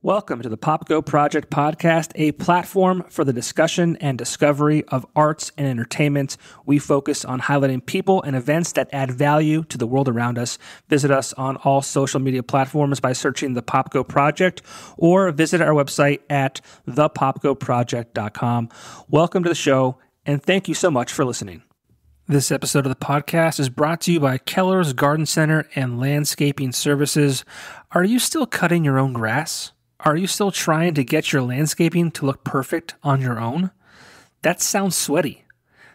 Welcome to the PopGo Project podcast, a platform for the discussion and discovery of arts and entertainment. We focus on highlighting people and events that add value to the world around us. Visit us on all social media platforms by searching the PopGo Project or visit our website at thepopgoproject.com. Welcome to the show, and thank you so much for listening. This episode of the podcast is brought to you by Keller's Garden Center and Landscaping Services. Are you still cutting your own grass? Are you still trying to get your landscaping to look perfect on your own? That sounds sweaty.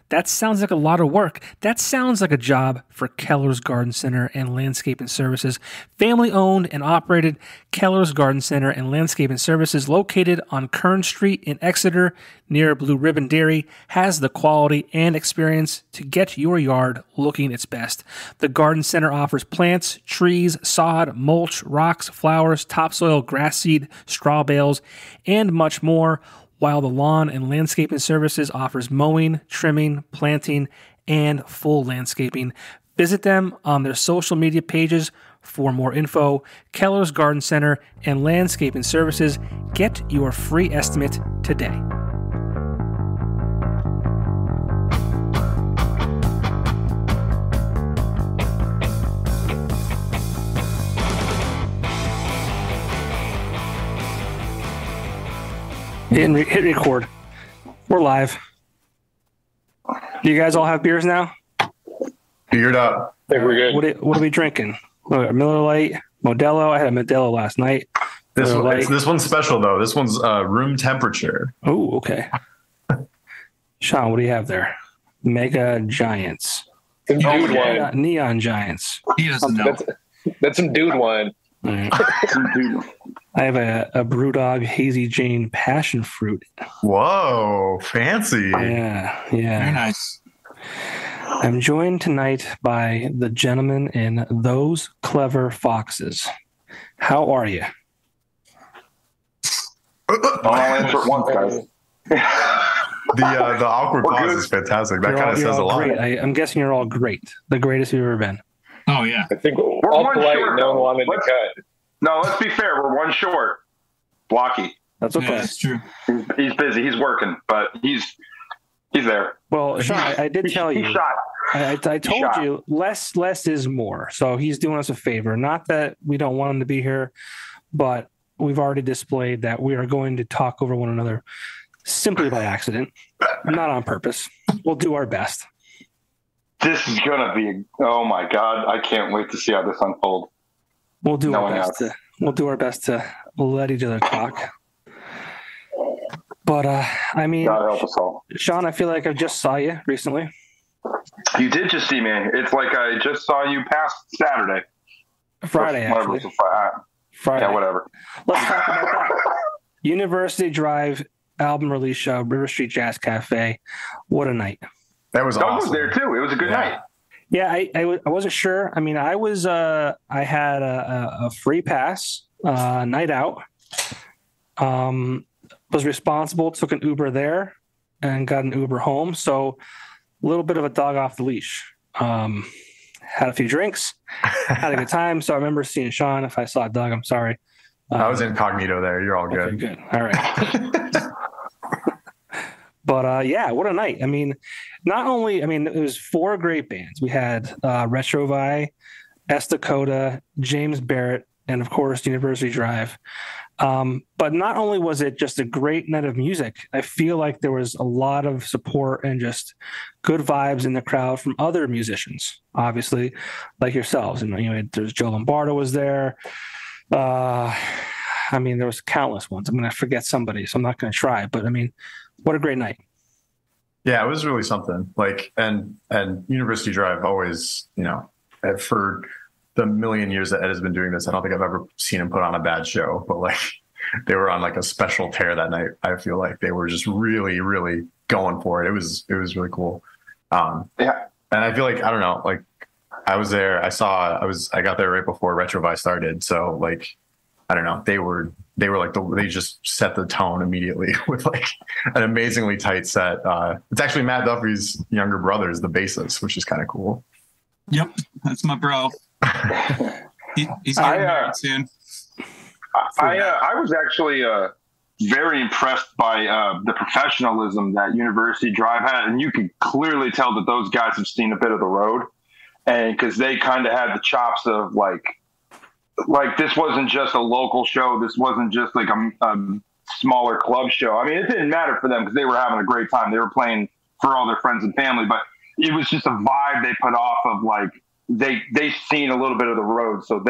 That sounds like a lot of work. That sounds like a job for Keller's Garden Center and Landscaping Services. Family-owned and operated Keller's Garden Center and Landscaping Services, located on Kern Street in Exeter near Blue Ribbon Dairy, has the quality and experience to get your yard looking its best. The Garden Center offers plants, trees, sod, mulch, rocks, flowers, topsoil, grass seed, straw bales, and much more, while the Lawn and Landscaping Services offers mowing, trimming, planting, and full landscaping. Visit them on their social media pages for more info. Keller's Garden Center and Landscaping Services. Get your free estimate today. Hit record. We're live. Do you guys all have beers now? Beered up. I think we're good. What are we drinking? Miller Lite, Modelo. I had a Modelo last night. This one's special though. This one's room temperature. Oh, okay. Sean, what do you have there? Mega Giants. Some dude wine. Neon Giants. He doesn't know. That's some dude wine. Right. I have a Brewdog Hazy Jane Passion Fruit. Whoa, fancy. Yeah. Very nice. I'm joined tonight by the gentleman in Those Clever Foxes. How are you? I'll answer it once, guys. The awkward pause is fantastic. That kind of says a lot. I'm guessing you're all great. The greatest you've ever been. Oh, yeah. I think we're We're all one polite short, and no one wanted to cut. No, let's be fair. We're one short. Blocky. That's okay. Yeah, that's true. He's busy. He's working, but he's there. Well, Sean, I did tell you. He shot. I told you less is more. So he's doing us a favor. Not that we don't want him to be here, but we've already displayed that we are going to talk over one another simply by accident, not on purpose. We'll do our best. This is gonna be. Oh my God! I can't wait to see how this unfolds. We'll do No our one best. else. We'll do our best to let each other talk. But I mean, God help us all. Sean, I feel like I just saw you recently. You did just see me. It's like I just saw you past Saturday. Friday, Whatever actually. it's a Friday. Yeah, whatever. Let's talk about that. University Drive album release show, River Street Jazz Cafe. What a night! That was Doug awesome. was there too. It was a good night. Yeah, I wasn't sure. I mean, I had a free pass, night out. Was responsible, took an Uber there and got an Uber home. So a little bit of a dog off the leash. Had a few drinks, had a good time. So I remember seeing Sean. If I saw Doug, I'm sorry. I was incognito there. You're all good. Okay, good. All right. But yeah, what a night. I mean, it was four great bands. We had Retrovi, Estacota, James Barrett, and of course, University Drive. But not only was it just a great night of music, I feel like there was a lot of support and just good vibes in the crowd from other musicians, obviously, like yourselves. And there's Joe Lombardo was there. I mean, there was countless ones. I'm going to forget somebody, so I'm not going to try. But I mean, what a great night. Yeah, it was really something. Like, and University Drive always, for the million years that Ed has been doing this, I don't think I've ever seen him put on a bad show. But like, they were on like a special tear that night. I feel like they were just really, really going for it. It was really cool. Yeah. And I feel like, I don't know, like I was there. I got there right before Retrovi started. So like, I don't know. They were like they just set the tone immediately with like an amazingly tight set. It's actually Matt Duffy's younger brother is the bassist, which is kind of cool. Yep, that's my bro. He's getting married soon. I was actually very impressed by the professionalism that University Drive had, and you could clearly tell that those guys have seen a bit of the road, and because they kind of had the chops of like this wasn't just a local show, this wasn't just like a smaller club show. I mean, it didn't matter for them because they were having a great time. They were playing for all their friends and family, but it was just a vibe they put off of like they seen a little bit of the road, so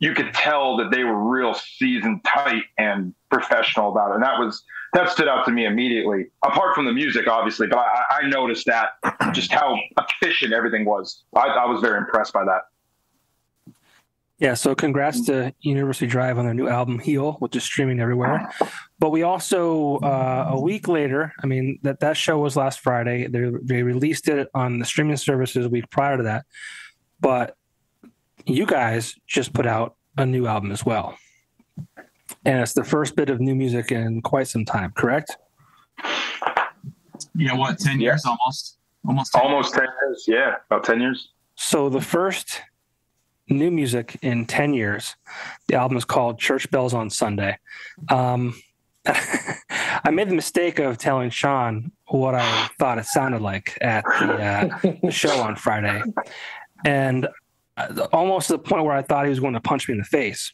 you could tell that they were real seasoned, tight, and professional about it. And that stood out to me immediately, apart from the music, obviously. But I noticed that just how efficient everything was. I was very impressed by that. Yeah, so congrats to University Drive on their new album, Heal, which is streaming everywhere. But we also, a week later, I mean, that show was last Friday. They released it on the streaming services a week prior to that. But you guys just put out a new album as well. And it's the first bit of new music in quite some time, correct? Yeah, what, 10 years almost? Almost 10 years, yeah, about 10 years. So the first new music in 10 years, the album is called Church Bells on Sunday. I made the mistake of telling Sean what I thought it sounded like at the show on Friday. And almost to the point where I thought he was going to punch me in the face.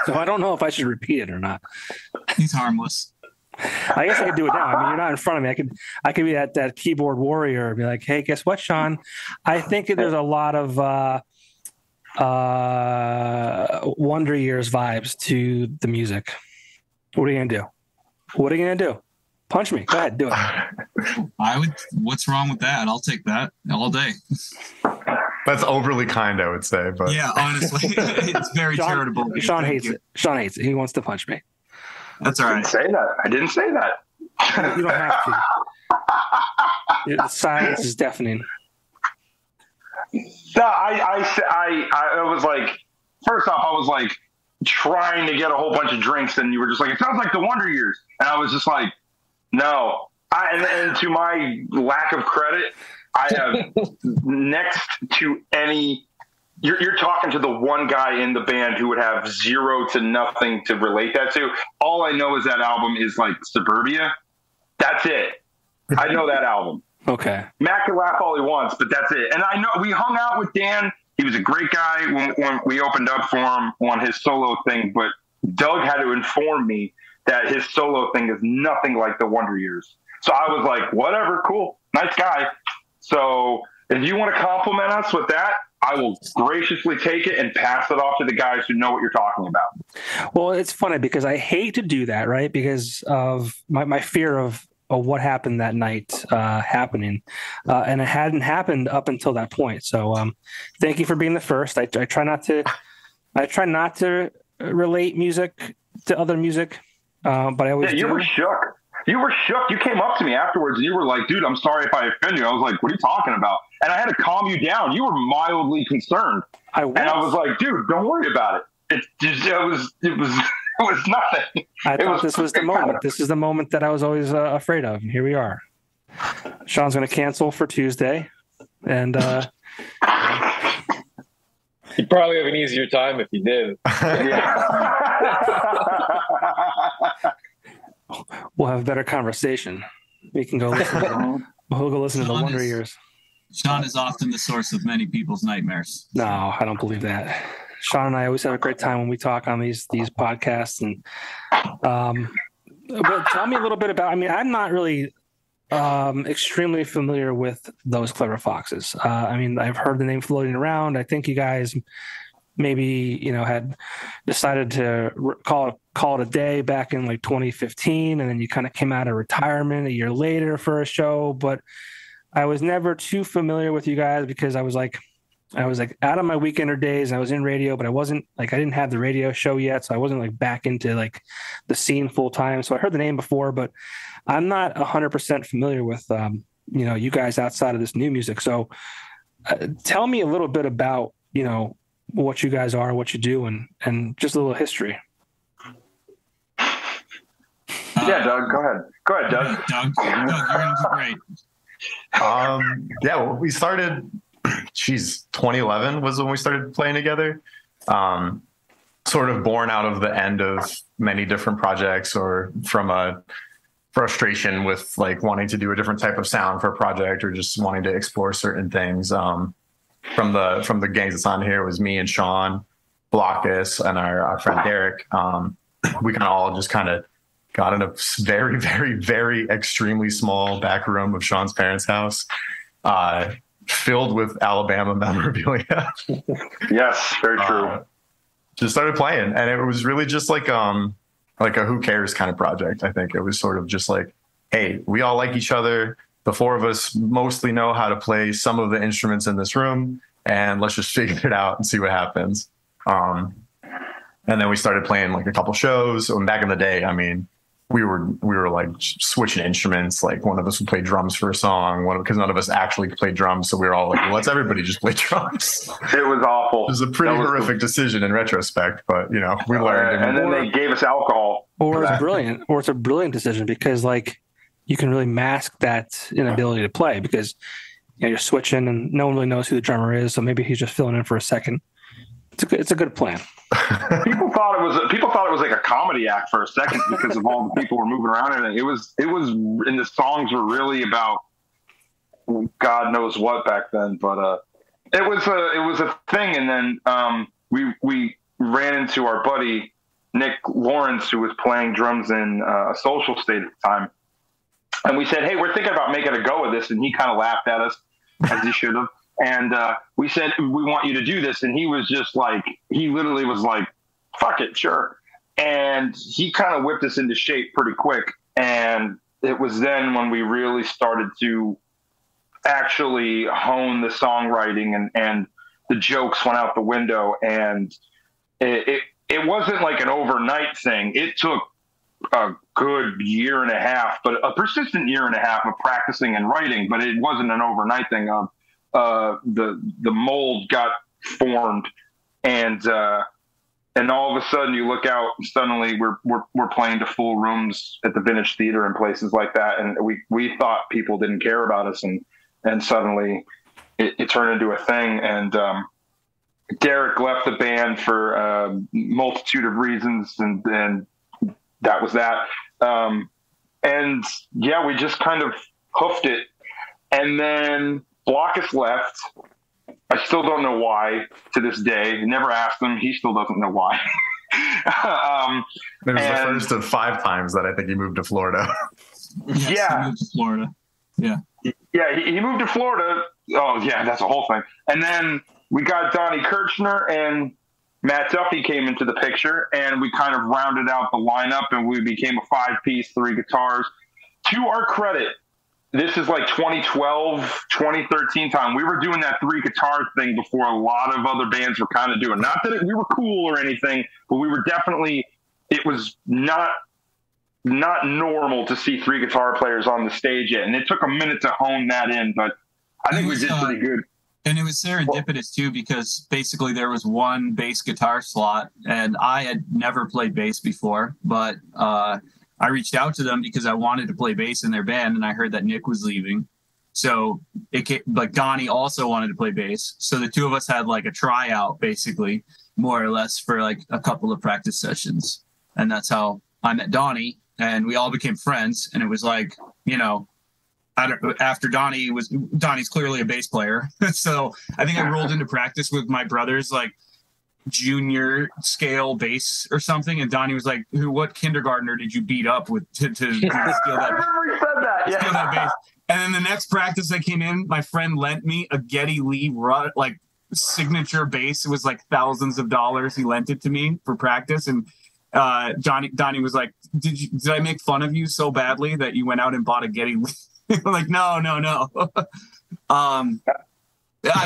So I don't know if I should repeat it or not. He's harmless. I guess I could do it now. I mean, you're not in front of me. I could be that keyboard warrior and be like, hey, guess what, Sean? I think there's a lot of Wonder Years vibes to the music. What are you going to do? Punch me. Go ahead, do it. What's wrong with that? I'll take that all day. That's overly kind, I would say. But yeah, honestly, it's very charitable. Sean hates it. Sean hates it. He wants to punch me. That's all right. I didn't say that. You don't have to. The silence is deafening. No, I was like, first off, I was like trying to get a whole bunch of drinks, and you were just like, it sounds like the Wonder Years, and I was just like, no. And to my lack of credit, I have next to any. You're talking to the one guy in the band who would have zero to nothing to relate that to. All I know is that album is like Suburbia. That's it. I know that album. Okay. Matt can laugh all he wants, but that's it. And I know we hung out with Dan. He was a great guy when we opened up for him on his solo thing, but Doug had to inform me that his solo thing is nothing like the Wonder Years. So I was like, whatever, cool, nice guy. So if you want to compliment us with that, I will graciously take it and pass it off to the guys who know what you're talking about. Well, it's funny because I hate to do that, right? Because of my fear of what happened that night happening. And it hadn't happened up until that point. So thank you for being the first. I try not to relate music to other music, but I always do. Were shook. You were shook. You came up to me afterwards and you were like, dude, I'm sorry if I offend you. I was like, what are you talking about? And I had to calm you down. You were mildly concerned. And I was like, dude, don't worry about it. It was nothing. I thought this was the moment. This is the moment that I was always afraid of. And here we are. Sean's going to cancel for Tuesday. And you'd probably have an easier time if you did. We'll have a better conversation. We can go listen to the Wonder Years. Sean is often the source of many people's nightmares. No, I don't believe that. Sean and I always have a great time when we talk on these podcasts. And but tell me a little bit about. I mean, I'm not really extremely familiar with Those Clever Foxes. I mean, I've heard the name floating around. I think you guys maybe had decided to call it a day back in like 2015, and then you kind of came out of retirement a year later for a show. But I was never too familiar with you guys because I was like out of my weekender days. I was in radio, but I wasn't like, I didn't have the radio show yet. So I wasn't like back into like the scene full time. So I heard the name before, but I'm not 100% familiar with, you guys outside of this new music. So tell me a little bit about, what you guys are, what you do, and just a little history. Yeah, Doug, go ahead. Go ahead, Doug. Doug, you're going to do great. Well, we started, 2011 was when we started playing together. So sort of born out of the end of many different projects, or from a frustration with like wanting to do a different type of sound for a project, or just wanting to explore certain things. From the gangs that's on here, it was me and Sean Blockus and our friend Derek. We kind of all just kind of got in a very, very, very extremely small back room of Sean's parents' house, filled with Alabama memorabilia. Yes, very true. Just started playing, and it was really just like a who cares kind of project. I think it was sort of just like, hey, we all like each other. The four of us mostly know how to play some of the instruments in this room, and let's just figure it out and see what happens. And then we started playing like a couple shows. And back in the day, I mean, we were like switching instruments. Like one of us would play drums for a song, because none of us actually played drums. So we were all like, well, let's everybody just play drums. It was awful. It was a pretty horrific decision in retrospect, but you know, we learned. And then they gave us alcohol. Or it's brilliant. Or it's a brilliant decision, because like you can really mask that inability to play, because you're switching and no one really knows who the drummer is. So maybe he's just filling in for a second. It's a good plan. People thought it was like a comedy act for a second because of all the people were moving around, and it was, and the songs were really about God knows what back then. But it was a thing, and then we ran into our buddy Nick Lawrence, who was playing drums in a Social State at the time, and we said, "Hey, we're thinking about making a go of this," and he kind of laughed at us, as he should have. And we said, we want you to do this. And he was just like, he literally was like, fuck it, sure. And he kind of whipped us into shape pretty quick. And it was then when we really started to actually hone the songwriting, and the jokes went out the window. And it wasn't like an overnight thing. It took a good year and a half, but a persistent year and a half of practicing and writing. But it wasn't an overnight thing. The mold got formed, and all of a sudden you look out, and suddenly we're playing to full rooms at the Vintage Theater and places like that, and we thought people didn't care about us, and suddenly it turned into a thing. And Derek left the band for a multitude of reasons, and that was that. And yeah, we just kind of hoofed it, and then Blockus left. I still don't know why to this day. Never asked him. He still doesn't know why. It was the first of 5 times that I think he moved to Florida. Yes, yeah. He moved to Florida. Yeah. Yeah, he moved to Florida. Oh, yeah, that's a whole thing. And then we got Donnie Kirchner, and Matt Duffy came into the picture, and we kind of rounded out the lineup, and we became a 5-piece, 3 guitars. To our credit, this is like 2012, 2013 time. We were doing that 3 guitar thing before a lot of other bands were kind of doing. Not that we were cool or anything, but we were definitely, it was not normal to see 3 guitar players on the stage yet. And it took a minute to hone that in, but I think we did pretty good. And it was serendipitous too, because basically there was one bass guitar slot, and I had never played bass before, but I reached out to them because I wanted to play bass in their band, and I heard that Nick was leaving. So like Donnie also wanted to play bass. So the two of us had like a tryout, basically, more or less, for like a couple of practice sessions. And that's how I met Donnie, and we all became friends. And it was like, you know, after Donnie's clearly a bass player. So I think I rolled into practice with my brother's like junior scale bass or something, and Donnie was like, what kindergartner did you beat up with to steal that? I remember you said that. Yeah. Steal that bass. And then the next practice I came in, my friend lent me a Geddy Lee like signature bass. It was like thousands of dollars. He lent it to me for practice, and Donnie was like, did I make fun of you so badly that you went out and bought a Geddy Lee? I'm like, no. I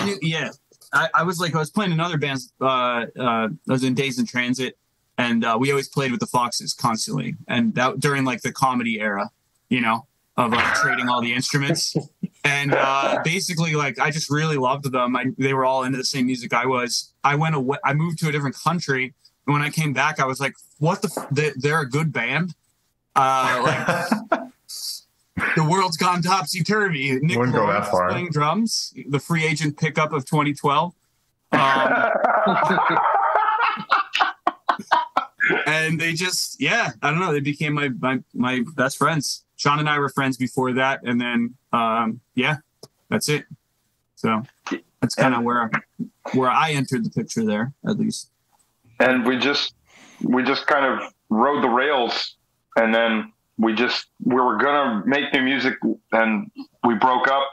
knew, yeah. I was playing in other bands. I was in Days in Transit, and we always played with the Foxes constantly. And that during like the comedy era, you know, of like trading all the instruments. And basically, like, I just really loved them. They were all into the same music I was. I went away. I moved to a different country, and when I came back, I was like, "What they're a good band." The world's gone topsy-turvy. Nick Wouldn't go that far. Playing drums, the free agent pickup of 2012. And they just, I don't know. They became my best friends. Sean and I were friends before that. And then, that's it. So that's kind of where I entered the picture there, at least. And we just kind of rode the rails, and then we were gonna make new music, and we broke up.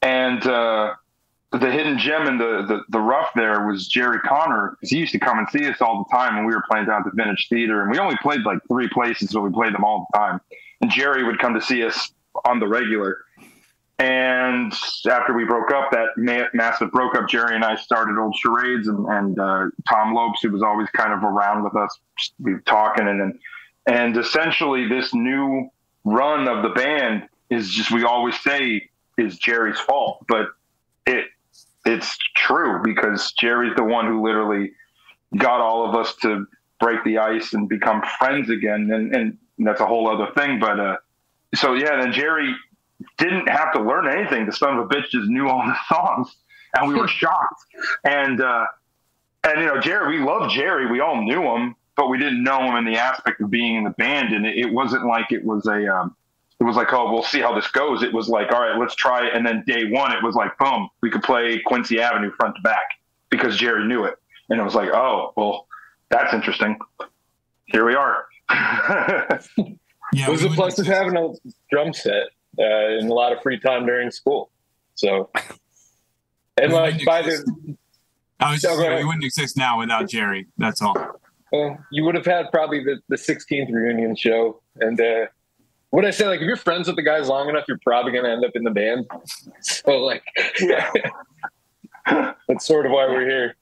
And the hidden gem in the rough there was Jerry Connor, because he used to come and see us all the time when we were playing down at the Vintage Theater, and we only played like 3 places, but we played them all the time. And Jerry would come to see us on the regular. And after we broke up, that massive broke up, Jerry and I started Old Charades, and Tom Lopes, who was always kind of around with us, we were talking, and essentially this new run of the band is just, we always say, is Jerry's fault, but it's true, because Jerry's the one who literally got all of us to break the ice and become friends again, and that's a whole other thing. But then Jerry didn't have to learn anything. The son of a bitch just knew all the songs, and we were shocked. And Jerry, we loved Jerry. We all knew him, but we didn't know him in the aspect of being in the band. And it wasn't like it was like, oh, we'll see how this goes. It was like, all right, let's try it. And then day one, it was like, boom, we could play Quincy Avenue front to back because Jerry knew it. And it was like, oh, well, that's interesting. Here we are. It was a plus of having a drum set and a lot of free time during school. So, and like by the, I was just saying, we wouldn't exist now without Jerry. That's all. Well, you would have had probably the 16th reunion show. And what I say, like, if you're friends with the guys long enough, you're probably going to end up in the band. So, like, that's sort of why we're here.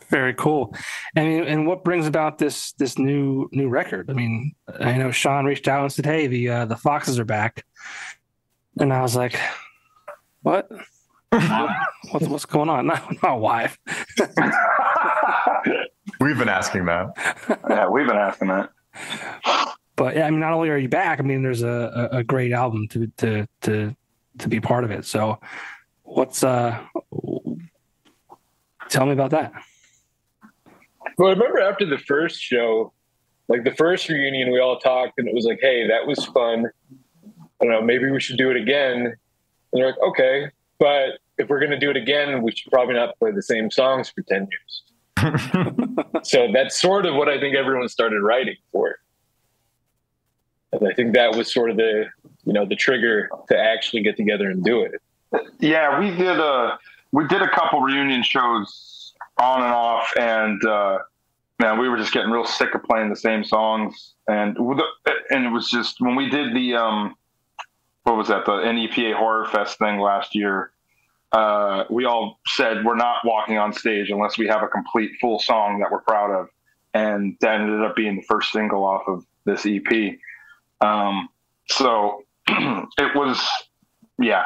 Very cool. I mean, and what brings about this new record? I mean, I know Sean reached out and said, "Hey, the Foxes are back," and I was like, "What? What's going on?" Not why. We've been asking that. Yeah, we've been asking that. But yeah, I mean, not only are you back, I mean, there's a great album to be part of it. So, tell me about that. Well, I remember after the first show, like the first reunion, we all talked, and it was like, "Hey, that was fun. I don't know, maybe we should do it again." And they're like, "Okay, but if we're going to do it again, we should probably not play the same songs for 10 years." So that's sort of what I think everyone started writing for. And I think that was sort of the trigger to actually get together and do it. Yeah, we did a couple reunion shows on and off, and man, we were just getting real sick of playing the same songs. And it was just when we did the what was that, the NEPA Horror Fest thing last year. We all said we're not walking on stage unless we have a complete full song that we're proud of, and that ended up being the first single off of this EP. So it was, it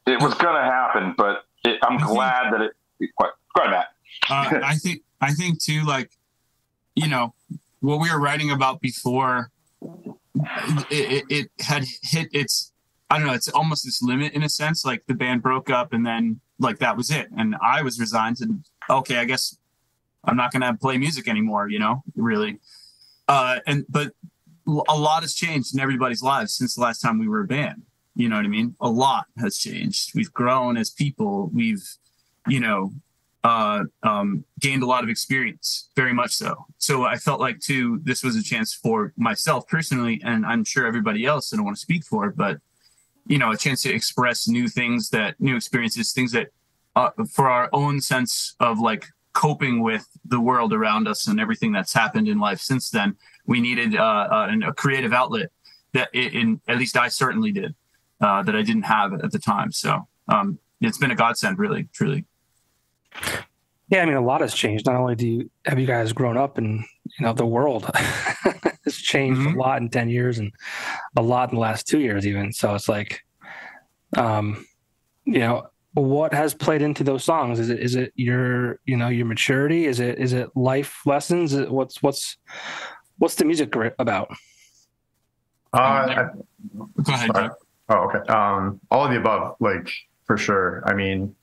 was gonna happen, but I'm glad that it. Go ahead, Matt. I think too, like, what we were writing about before, it had hit its, I don't know, it's almost its limit in a sense. Like the band broke up, and then like that was it, and I was resigned to, okay, I guess I'm not gonna play music anymore, really. But a lot has changed in everybody's lives since the last time we were a band. You know what I mean? A lot has changed. We've grown as people. We've, gained a lot of experience, very much so. So I felt like, too, this was a chance for myself personally, and I'm sure everybody else, I don't want to speak for, but, a chance to express new things, new experiences, things that for our own sense of like coping with the world around us and everything that's happened in life since then, we needed a creative outlet that at least I certainly did. That I didn't have at the time. So it's been a godsend, really, truly. Yeah, I mean, a lot has changed. Not only have you guys grown up, and the world has changed a lot in 10 years, and a lot in the last 2 years, even. So it's like, what has played into those songs? Is it your your maturity? Is it life lessons? What's the music about? Go ahead, Doug. Oh, okay. All of the above, like, for sure. I mean,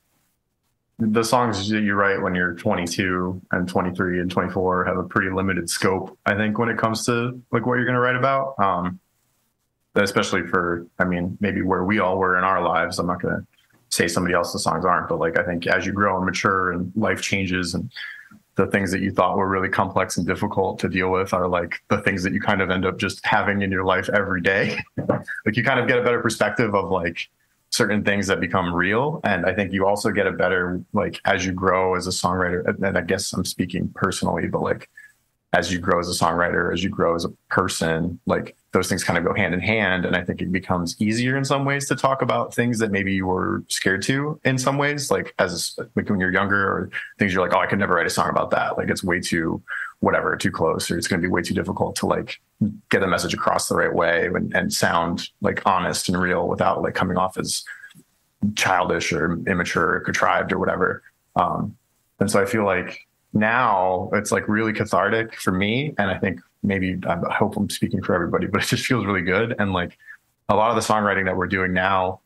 the songs that you write when you're 22 and 23 and 24 have a pretty limited scope, I think, when it comes to like what you're going to write about. Especially for, I mean, maybe where we all were in our lives. I'm not going to say somebody else's songs aren't, but like, I think as you grow and mature and life changes, and the things that you thought were really complex and difficult to deal with are like the things that you kind of end up just having in your life every day. Like you kind of get a better perspective of like certain things that become real. And I think you also get a better, like, as you grow as a songwriter, and I guess I'm speaking personally, but like, as you grow as a songwriter, as you grow as a person, like those things kind of go hand in hand. And I think it becomes easier in some ways to talk about things that maybe you were scared to in some ways, like as like when you're younger, or things you're like, oh, I could never write a song about that. Like it's way too, whatever, too close, or it's going to be way too difficult to like get a message across the right way and sound like honest and real without like coming off as childish or immature or contrived or whatever. And so I feel like now it's like really cathartic for me. And I think maybe, I hope I'm speaking for everybody, but it just feels really good. And like a lot of the songwriting that we're doing now,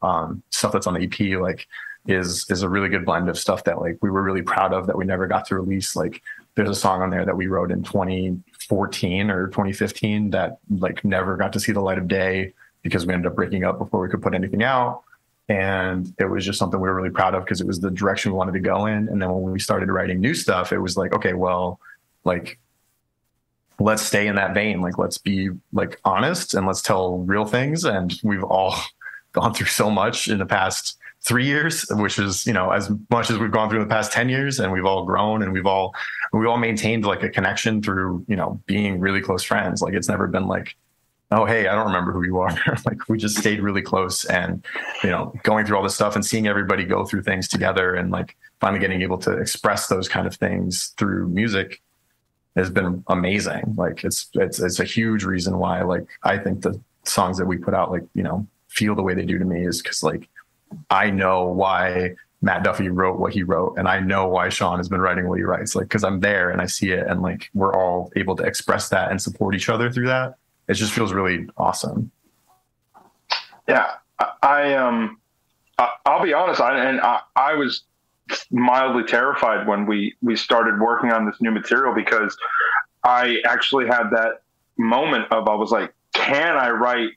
stuff that's on the EP, like is a really good blend of stuff that like we were really proud of that we never got to release. Like there's a song on there that we wrote in 2014 or 2015 that like never got to see the light of day because we ended up breaking up before we could put anything out. And it was just something we were really proud of because it was the direction we wanted to go in. And then when we started writing new stuff, it was like, okay, well, like, let's stay in that vein. Like, let's be like honest and let's tell real things. And we've all gone through so much in the past 3 years, which is, you know, as much as we've gone through in the past 10 years, and we've all grown and we've all maintained like a connection through, you know, being really close friends. Like it's never been like, oh, hey, I don't remember who you are. Like we just stayed really close, and, you know, going through all this stuff and seeing everybody go through things together and like finally getting able to express those kind of things through music has been amazing. Like it's a huge reason why, like, I think the songs that we put out, like, you know, feel the way they do to me is because like, I know why Matt Duffy wrote what he wrote, and I know why Sean has been writing what he writes, like, cause I'm there and I see it, and like, we're all able to express that and support each other through that. It just feels really awesome. Yeah, I'll be honest. I was mildly terrified when we started working on this new material, because I actually had that moment of, I was like, can I write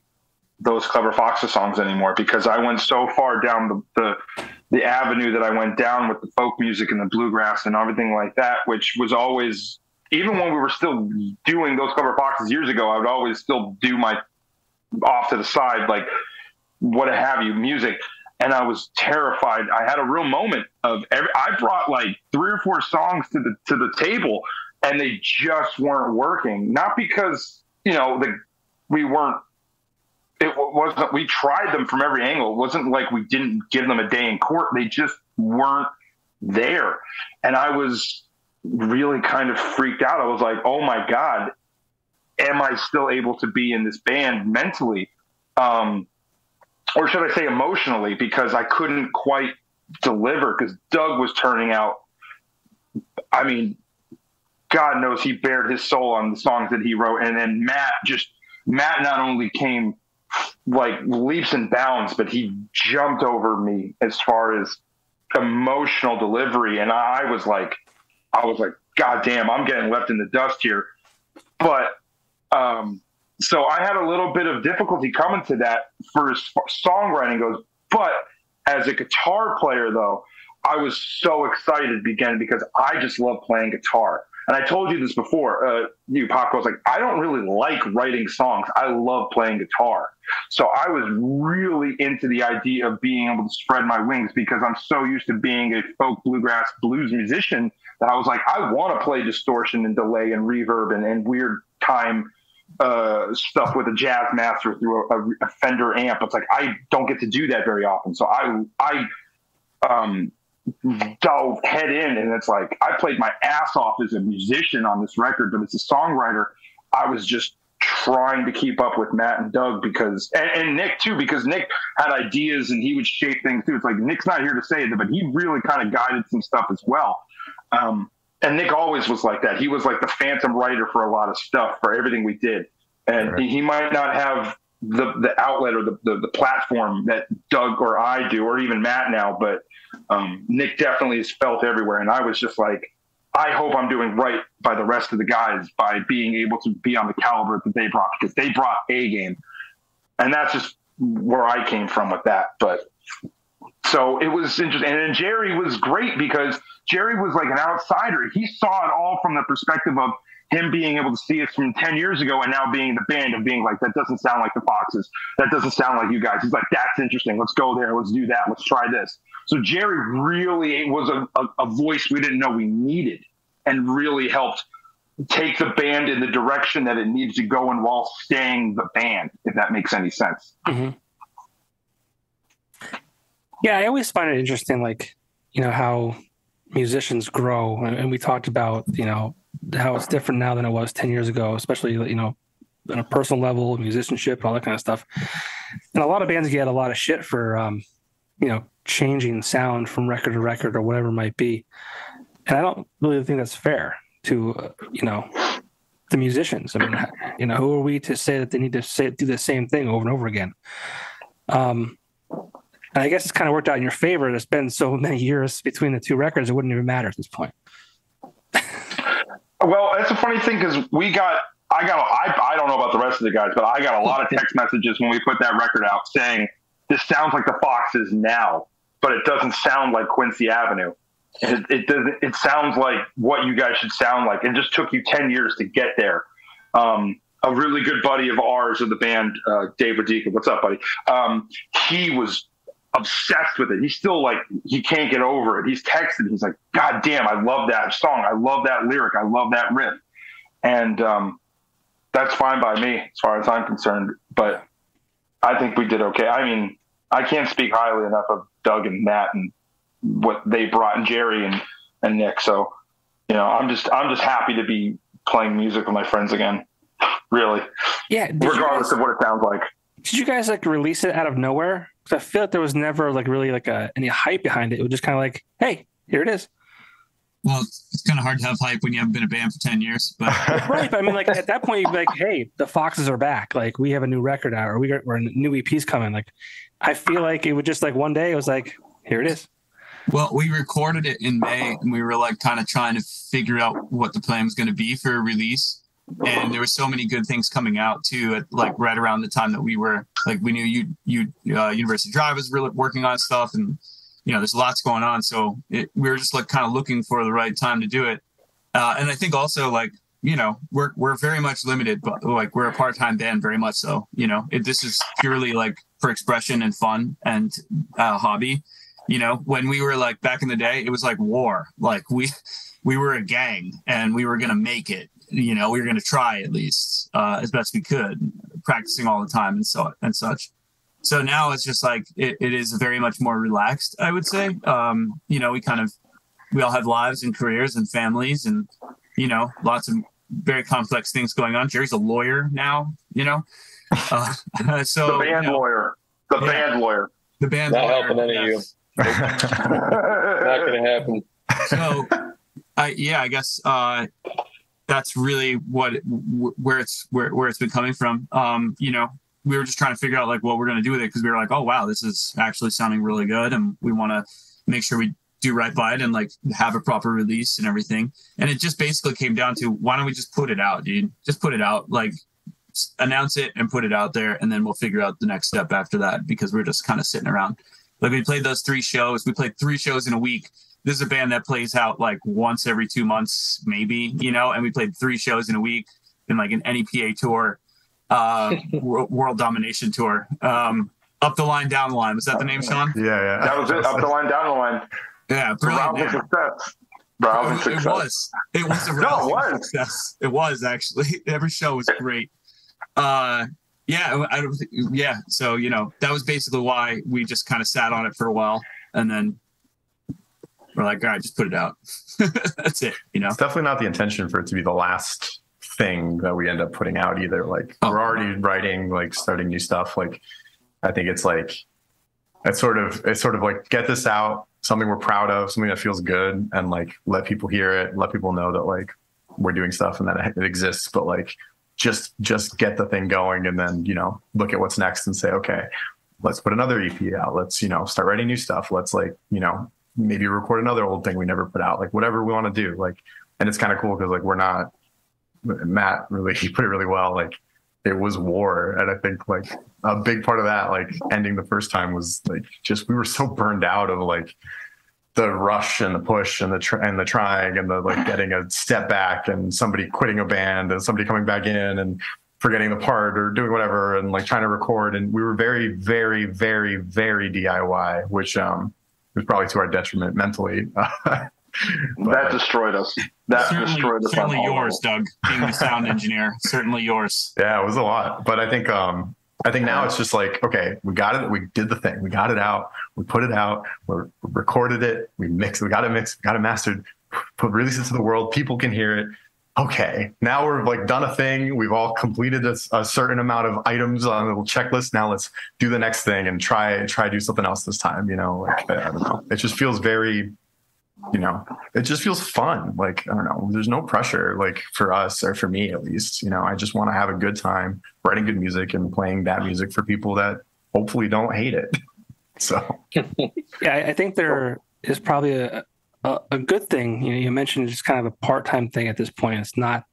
those Clever Foxes songs anymore? Because I went so far down the avenue that I went down with the folk music and the bluegrass and everything like that, which was always, even when we were still doing those Clever Foxes years ago, I would always still do my off to the side, like what have you, music. And I was terrified. I had a real moment of I brought like 3 or 4 songs to the table, and they just weren't working. Not because, you know, we tried them from every angle. It wasn't like we didn't give them a day in court. They just weren't there. And I was really kind of freaked out. I was like, oh my God, am I still able to be in this band mentally? Or should I say emotionally, because I couldn't quite deliver, because Doug was turning out, I mean, God knows he bared his soul on the songs that he wrote. And then Matt not only came like leaps and bounds, but he jumped over me as far as emotional delivery. And I was like, God damn, I'm getting left in the dust here. But, so I had a little bit of difficulty coming to that for as songwriting goes. But as a guitar player, though, I was so excited again, because I just love playing guitar. And I told you this before, Paco, was like, I don't really like writing songs. I love playing guitar. So I was really into the idea of being able to spread my wings, because I'm so used to being a folk bluegrass blues musician that I was like, I want to play distortion and delay and reverb and weird time stuff with a jazz master through a Fender amp. It's like, I don't get to do that very often. So I dove head in, and it's like, I played my ass off as a musician on this record, but as a songwriter, I was just trying to keep up with Matt and Doug, because, and Nick too, because Nick had ideas and he would shape things too. It's like, Nick's not here to say it, but he really kind of guided some stuff as well. And Nick always was like that. He was like the phantom writer for a lot of stuff, for everything we did. And right. He might not have the outlet or the platform that Doug or I do, or even Matt now, but Nick definitely is felt everywhere. And I was just like, I hope I'm doing right by the rest of the guys by being able to be on the caliber that they brought, because they brought a game. And that's just where I came from with that. But so it was interesting. And then Jerry was great because Jerry was like an outsider. He saw it all from the perspective of him being able to see it from 10 years ago and now being the band and being like, that doesn't sound like the Foxes. That doesn't sound like you guys. He's like, that's interesting. Let's go there. Let's do that. Let's try this. So Jerry really was a voice we didn't know we needed and really helped take the band in the direction that it needs to go in while staying the band, if that makes any sense. Mm-hmm. Yeah, I always find it interesting, like, you know, how musicians grow. And we talked about, you know, how it's different now than it was 10 years ago, especially, you know, on a personal level, musicianship, all that kind of stuff. And a lot of bands get a lot of shit for, you know, changing sound from record to record or whatever it might be. And I don't really think that's fair to, you know, the musicians. I mean, you know, who are we to say that they need to do the same thing over and over again? And I guess it's kind of worked out in your favor. There's been so many years between the two records, it wouldn't even matter at this point. Well, that's a funny thing because I don't know about the rest of the guys, but I got a lot of text messages when we put that record out saying, this sounds like the Foxes now, but it doesn't sound like Quincy Avenue. It sounds like what you guys should sound like. It just took you 10 years to get there. A really good buddy of ours of the band, Dave Rodica, what's up, buddy? He was obsessed with it. He's still like, he can't get over it. He's texted. He's like, God damn, I love that song. I love that lyric. I love that riff. And that's fine by me as far as I'm concerned. But I think we did okay. I mean, I can't speak highly enough of Doug and Matt and what they brought, and Jerry and Nick. So, you know, I'm just happy to be playing music with my friends again. Really. Yeah. Regardless of what it sounds like. Did you guys like release it out of nowhere? Because I feel like there was never like really like any hype behind it. It was just kind of like, hey, here it is. Well, it's kind of hard to have hype when you haven't been a band for 10 years. But right. But I mean, like at that point, you'd be like, hey, the Foxes are back. Like we have a new record out, or we're new EPs coming. Like I feel like it would just like one day it was like, here it is. Well, we recorded it in May and we were like kind of trying to figure out what the plan was going to be for a release. And there were so many good things coming out too, at like right around the time that we were like, we knew University Drive was really working on stuff, and you know, there's lots going on. So we were just like kind of looking for the right time to do it. And I think also like, you know, we're very much limited, but like we're a part-time band, very much so. You know, this is purely like for expression and fun and hobby. You know, when we were like back in the day, it was like war. Like we were a gang and we were gonna make it. You know, we were going to try at least as best we could, practicing all the time and such. So now it's just like it is very much more relaxed, I would say. You know, we all have lives and careers and families and, you know, lots of very complex things going on. Jerry's a lawyer now, you know. So the band lawyer. The band lawyer. The band not lawyer. Helping any of you. Not going to happen. So, I guess that's really where it's been coming from. You know, we were just trying to figure out like what we're going to do with it, because we were like, oh wow, this is actually sounding really good, and we want to make sure we do right by it and like have a proper release and everything. And it just basically came down to, why don't we just put it out, dude? Just put it out, like announce it and put it out there, and then we'll figure out the next step after that, because we're just kind of sitting around. Like we played those 3 shows. We played 3 shows in a week. This is a band that plays out like once every 2 months, maybe, you know, and we played 3 shows in a week in like an NEPA tour, world domination tour. Up the line, down the line. Was that the name, Sean? Yeah. That was it. Up the line, down the line. Yeah, brilliant. It was a rousing success. It was actually. Every show was great. Yeah. So, you know, that was basically why we just kind of sat on it for a while, and then we're like, all right, just put it out. That's it. You know, it's definitely not the intention for it to be the last thing that we end up putting out either. Like we're already writing, like starting new stuff. Like I think it's sort of like, get this out, something we're proud of, something that feels good, and like let people hear it, let people know that like we're doing stuff and that it exists. But like just get the thing going, and then, you know, look at what's next and say, okay, let's put another EP out. Let's, you know, start writing new stuff. Let's, like, you know, maybe record another old thing we never put out, like whatever we want to do. Like, and it's kind of cool because, like, we're not, Matt really, he put it really well. Like, it was war. And I think, like, a big part of that, like, ending the first time was, like, just, we were so burned out of, like, the rush and the push and the trying and the, like, getting a step back and somebody quitting a band and somebody coming back in and forgetting the part or doing whatever and, like, trying to record. And we were very, very, very, very DIY, which was probably to our detriment mentally. That destroyed us. That destroyed us. Certainly yours, Doug, being the sound engineer. Certainly yours. Yeah, it was a lot. But I think now it's just like, okay, we got it. We did the thing. We got it out. We put it out. We recorded it. We mixed. We got it mixed. We got it mastered. Released it to the world. People can hear it. Okay, now we're, like, done a thing. We've all completed a certain amount of items on the little checklist. Now let's do the next thing and try do something else this time. You know, like, I don't know. It just feels very, you know, it just feels fun. Like, I don't know, there's no pressure, like, for us, or for me at least. You know, I just want to have a good time writing good music and playing that music for people that hopefully don't hate it. So yeah, I think there is probably a good thing. You know, you mentioned it's kind of a part-time thing at this point. It's not,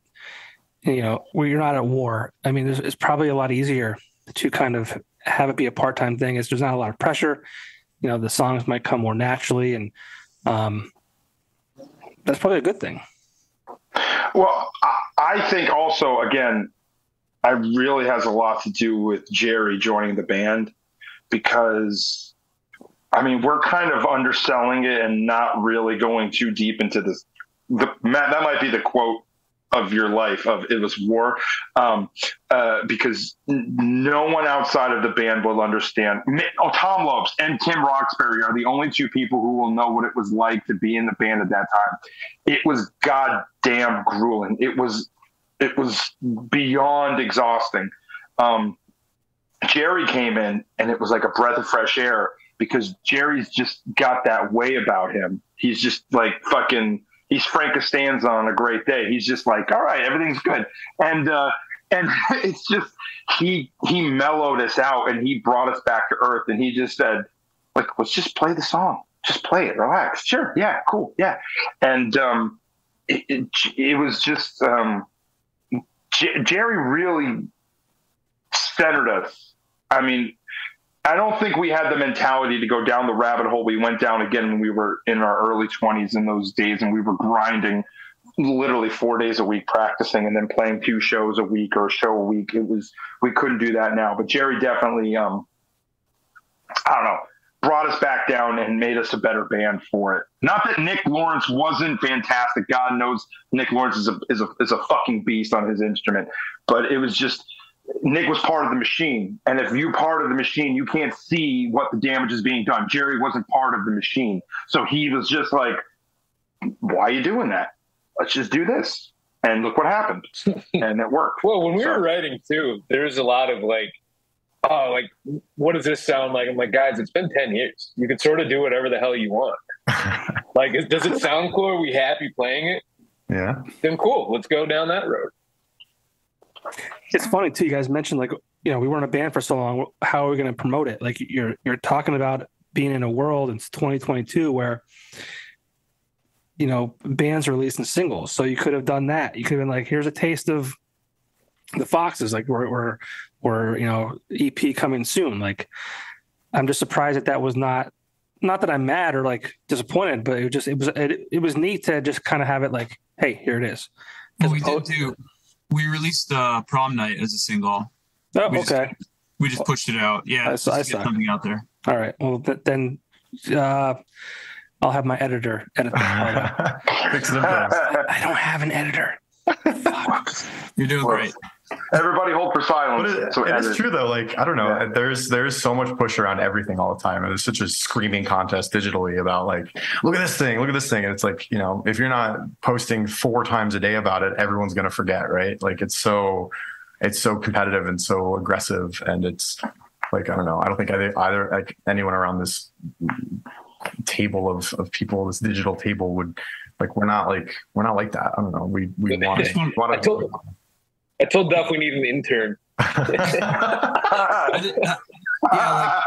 you know, where you're not at war. I mean, it's probably a lot easier to kind of have it be a part-time thing. There's not a lot of pressure. You know, the songs might come more naturally, and that's probably a good thing. Well, I think also, again, it really has a lot to do with Jerry joining the band, because, I mean, we're kind of underselling it and not really going too deep into this. That might be the quote of your life, of it was war, because no one outside of the band will understand. Tom Lopes and Tim Roxbury are the only two people who will know what it was like to be in the band at that time. It was goddamn grueling. It was beyond exhausting. Jerry came in and it was like a breath of fresh air, because Jerry's just got that way about him. He's just like fucking, he's Frank Costanza on a great day. He's just like, all right, everything's good. And it's just, he mellowed us out and he brought us back to earth, and he just said, like, let's just play the song. Just play it. Relax. Sure. Yeah. Cool. Yeah. And it was just, Jerry really centered us. I mean, I don't think we had the mentality to go down the rabbit hole we went down again when we were in our early 20s in those days, and we were grinding literally 4 days a week practicing and then playing 2 shows a week or a show a week. We couldn't do that now, but Jerry definitely, I don't know, brought us back down and made us a better band for it. Not that Nick Lawrence wasn't fantastic. God knows Nick Lawrence is a fucking beast on his instrument, but it was just, Nick was part of the machine. And if you're part of the machine, you can't see what the damage is being done. Jerry wasn't part of the machine. So he was just like, why are you doing that? Let's just do this. And look what happened. And it worked. Well, when we were writing too, there's a lot of like, oh, like, what does this sound like? I'm like, guys, it's been 10 years. You can sort of do whatever the hell you want. Like, does it sound cool? Are we happy playing it? Yeah. Then cool. Let's go down that road. It's funny too. You guys mentioned, like, you know, we weren't a band for so long. How are we going to promote it? Like, you're talking about being in a world, it's 2022, where, you know, bands are releasing singles. So you could have done that. You could have been like, here's a taste of the Foxes. Like, we're you know, EP coming soon. Like, I'm just surprised that was not that I'm mad or like disappointed, but it was neat to just kind of have it like, hey, here it is. Well, we did too. We released Prom Night as a single. Oh, okay. We just pushed it out. Yeah, I saw get something out there. All right. Well, then I'll have my editor edit that part out. Fix it in post. I don't have an editor. Fuck. You're doing great. Everybody hold for silence. But it is true though. Like, I don't know. Yeah. There's so much push around everything all the time. And there's such a screaming contest digitally about like, look at this thing. And it's like, you know, if you're not posting 4 times a day about it, everyone's going to forget, right? Like, it's so competitive and so aggressive. And it's like, I don't know. I don't think either like anyone around this table of people, this digital table would like, we're not like that. I don't know. We want to. I told Duff we need an intern. Yeah, like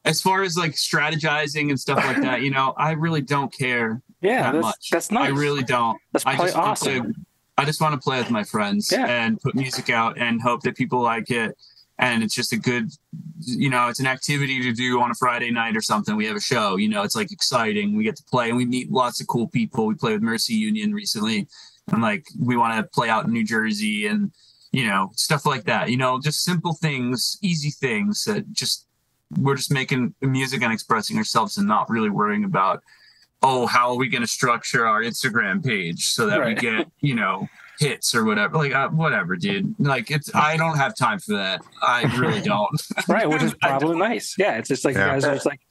as far as like strategizing and stuff like that, I really don't care Yeah, that much. that's nice. I really don't. That's I probably just want awesome. I just want to play with my friends and put music out and hope that people like it. And it's just a good, it's an activity to do on a Friday night or something. We have a show, it's like exciting. We get to play and we meet lots of cool people. We played with Mercy Union recently, and like we want to play out in New Jersey and, stuff like that. Just simple things, easy things that we're just making music and expressing ourselves and not really worrying about, how are we going to structure our Instagram page so that we get, hits or whatever. Like, whatever, dude. Like, I don't have time for that. I really don't. Right, which is probably nice. Yeah, it's just like you guys are just like,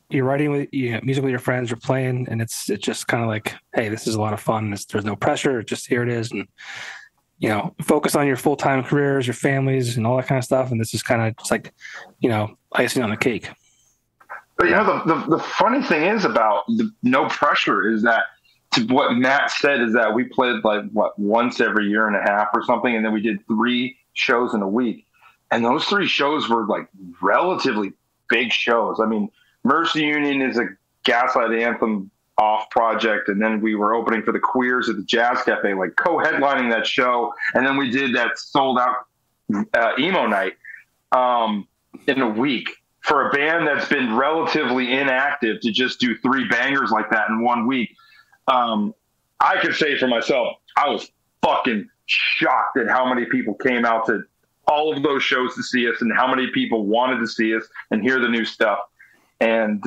you're writing with music with your friends, you're playing, and it's just kind of like, hey, this is a lot of fun. There's no pressure. Just here it is, and focus on your full-time careers, your families, and all that kind of stuff. And this is kind of just like, icing on the cake. But the funny thing is about the no pressure is that, to what Matt said, is that we played like once every year and a half or something, and then we did 3 shows in a week, and those 3 shows were like relatively big shows. I mean, Mercy Union is a Gaslight Anthem off project, and then we were opening for the Queers at the Jazz Cafe, like co-headlining that show, and then we did that sold out emo night in a week. For a band that's been relatively inactive, to just do 3 bangers like that in 1 week. I could say for myself, I was fucking shocked at how many people came out to all of those shows to see us and how many people wanted to see us and hear the new stuff. And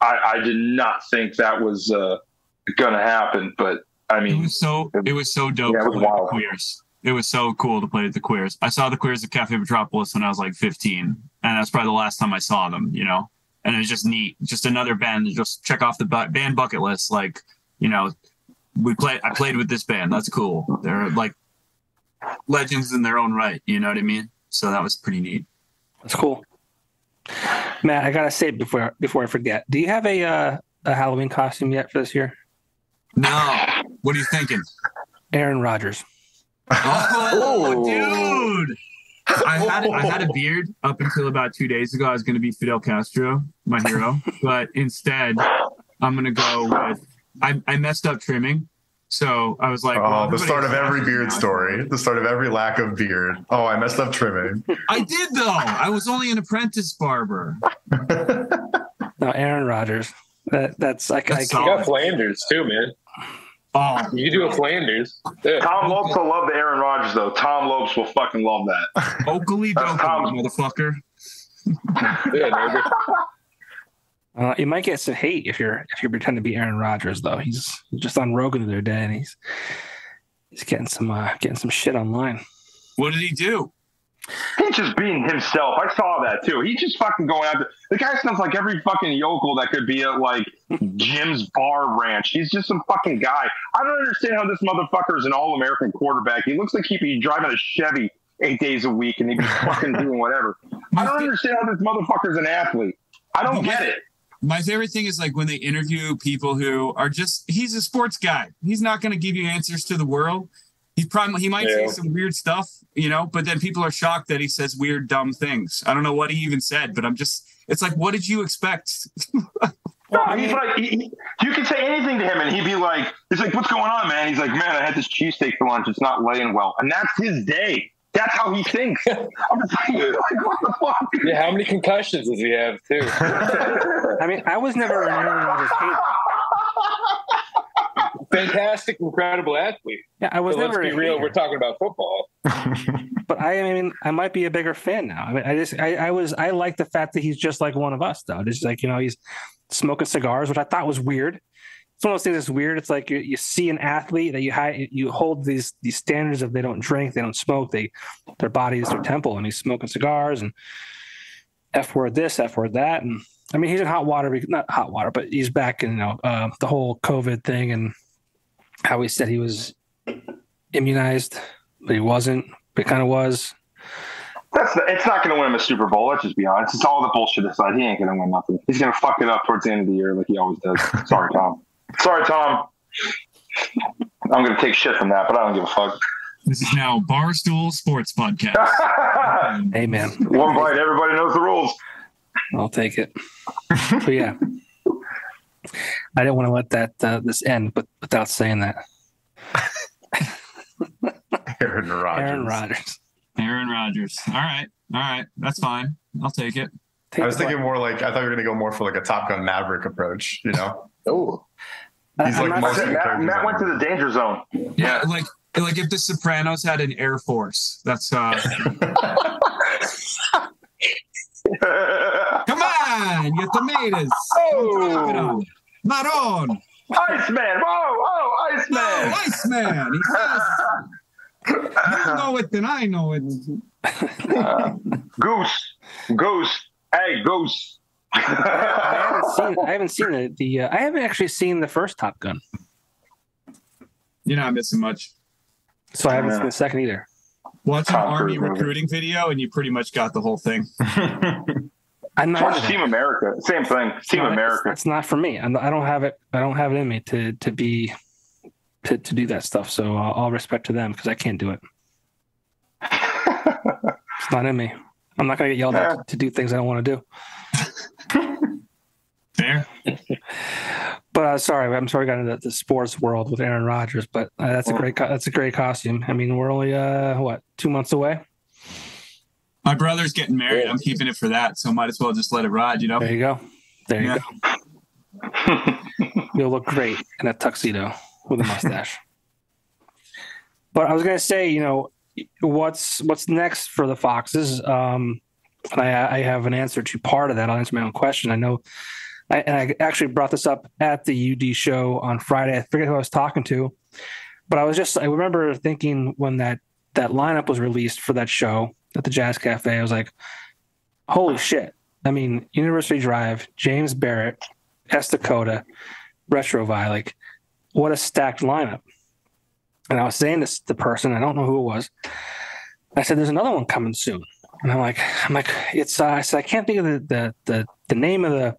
I did not think that was going to happen, but I mean, it was so dope. Yeah, it was to play wild. The Queers. It was so cool to play at the Queers. I saw the Queers at Cafe Metropolis when I was like 15, and that's probably the last time I saw them, and it was just neat. Just another band to just check off the band bucket list. Like, I played with this band. That's cool. They're like legends in their own right. You know what I mean? So that was pretty neat. That's cool. Matt, I gotta say before I forget, do you have a Halloween costume yet for this year? No. What are you thinking? Aaron Rodgers. Oh, dude! I had a beard up until about 2 days ago. I was going to be Fidel Castro, my hero, but instead I'm going to go with. I messed up trimming, so I was like, the start of every beard story, the start of every lack of beard. Oh, I messed up trimming. I did though. I was only an apprentice barber. No, Aaron Rodgers. That's you got Flanders too, man. Oh, you do a Flanders. Yeah. Tom Lopes will love the Aaron Rodgers though. Tom Lopes will fucking love that. Oakley Dokley, motherfucker. Yeah, neighbor. You might get some hate if you pretend to be Aaron Rodgers, though. He's just on Rogan the other day, and he's getting some shit online. What did he do? He's just being himself. I saw that too. He's just fucking going out there. The guy sounds like every fucking yokel that could be at like Jim's Bar Ranch. He's just some fucking guy. I don't understand how this motherfucker is an all-American quarterback. He looks like he'd be driving a Chevy 8 days a week and he'd be fucking doing whatever. I don't understand how this motherfucker's an athlete. I don't get it. My favorite thing is like when they interview people who are he's a sports guy. He's not going to give you answers to the world. He might say some weird stuff, but then people are shocked that he says weird, dumb things. I don't know what he even said, but it's like, what did you expect? No, he's like, you can say anything to him and he's like, what's going on, man? He's like, man, I had this cheesesteak for lunch. It's not laying well. And that's his day. That's how he thinks. I'm just like, what the fuck? Yeah, how many concussions does he have, too? I mean, I was never an Aaron Rodgers hater. Fantastic, incredible athlete. Yeah, I was never. Let's be real. We're talking about football. But I might be a bigger fan now. I mean, I like the fact that he's just like one of us, though. It's like, he's smoking cigars, which I thought was weird. It's one of those things that's weird. It's like you see an athlete that you hold these standards of they don't drink, they don't smoke, their body is their temple, and he's smoking cigars and F word this, F word that, and I mean he's in hot water, not hot water, but he's back in the whole COVID thing and how he said he was immunized, but he wasn't, but he kind of was. It's not going to win him a Super Bowl. Let's just be honest. It's all the bullshit aside. He ain't going to win nothing. He's going to fuck it up towards the end of the year like he always does. Sorry, Tom. I'm going to take shit from that, but I don't give a fuck. This is now Barstool Sports Podcast. Hey, man. One bite, everybody knows the rules. I'll take it. But yeah, I didn't want to let that this end, but without saying that. Aaron Rodgers. Aaron Rodgers. All right. That's fine. I'll take it. I was thinking more like, I thought you were going to go more for like a Top Gun Maverick approach, you know? Oh, He's like most of the characters Matt went to ever. the danger zone. Yeah, like if the Sopranos had an Air Force. That's Come on, you tomatoes. Drop it on. Maron. Iceman. Whoa, Iceman. Oh, Iceman. He says, you know it and I know it. Goose. Hey, Goose. I haven't seen I haven't actually seen the first Top Gun, You're not missing much. so I haven't seen the second either. Watch an Tom Army Cruise movie. recruiting video, and you pretty much got the whole thing. I'm not. Watch into Team that. America. Same thing. Team America. It's not for me. I don't have it. I don't have it in me to do that stuff. So all respect to them because I can't do it. It's not in me. I'm not going to get yelled at to do things I don't want to do. Fair. But I'm sorry, I got into the sports world with Aaron Rodgers. But that's a great costume. I mean, we're only 2 months away. My brother's getting married. I'm keeping it for that, so might as well just let it ride, you know? There you go. There you go. You'll look great in a tuxedo with a mustache. But I was going to say, you know, what's next for the Foxes? And I have an answer to part of that. I'll answer my own question. I know, I actually brought this up at the UD show on Friday. I forget who I was talking to, but I remember thinking when that lineup was released for that show at the Jazz Cafe, I was like, holy shit. I mean, University Drive, James Barrett, Estakota, Retrovi, like, what a stacked lineup. And I was saying this to the person, I don't know who it was. I said, there's another one coming soon. And I'm like, it's, I said, I can't think of the name of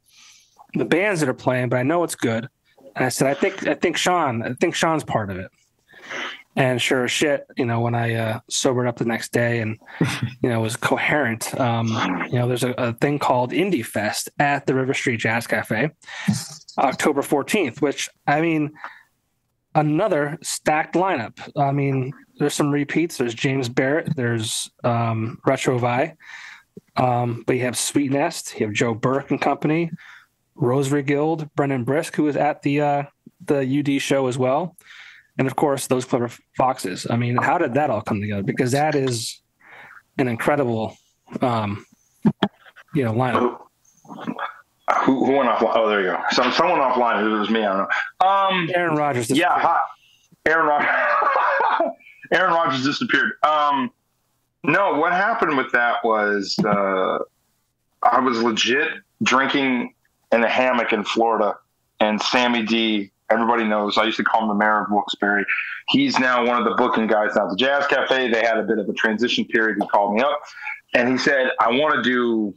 the bands that are playing, but I know it's good. And I said, I think Sean's part of it. And sure as shit, you know, when I sobered up the next day and, you know, was coherent, you know, there's a thing called Indie Fest at the River Street Jazz Cafe, October 14th, which, I mean, another stacked lineup. I mean, there's some repeats. There's James Barrett. There's Retrovi. But you have Sweet Nest. You have Joe Burke and company. Rosary Guild. Brendan Brisk, who was at the UD show as well. And, of course, Those Clever Foxes. I mean, how did that all come together? Because that is an incredible, you know, lineup. Who went offline? Oh, there you go. Someone offline. It was me. I don't know. Aaron Rodgers. Yeah, Aaron Rodgers disappeared. No, what happened with that was I was legit drinking in a hammock in Florida, and Sammy D, everybody knows, I used to call him the mayor of Wilkes-Barre. He's now one of the booking guys out at the Jazz Cafe. They had a bit of a transition period. He called me up, and he said, I want to do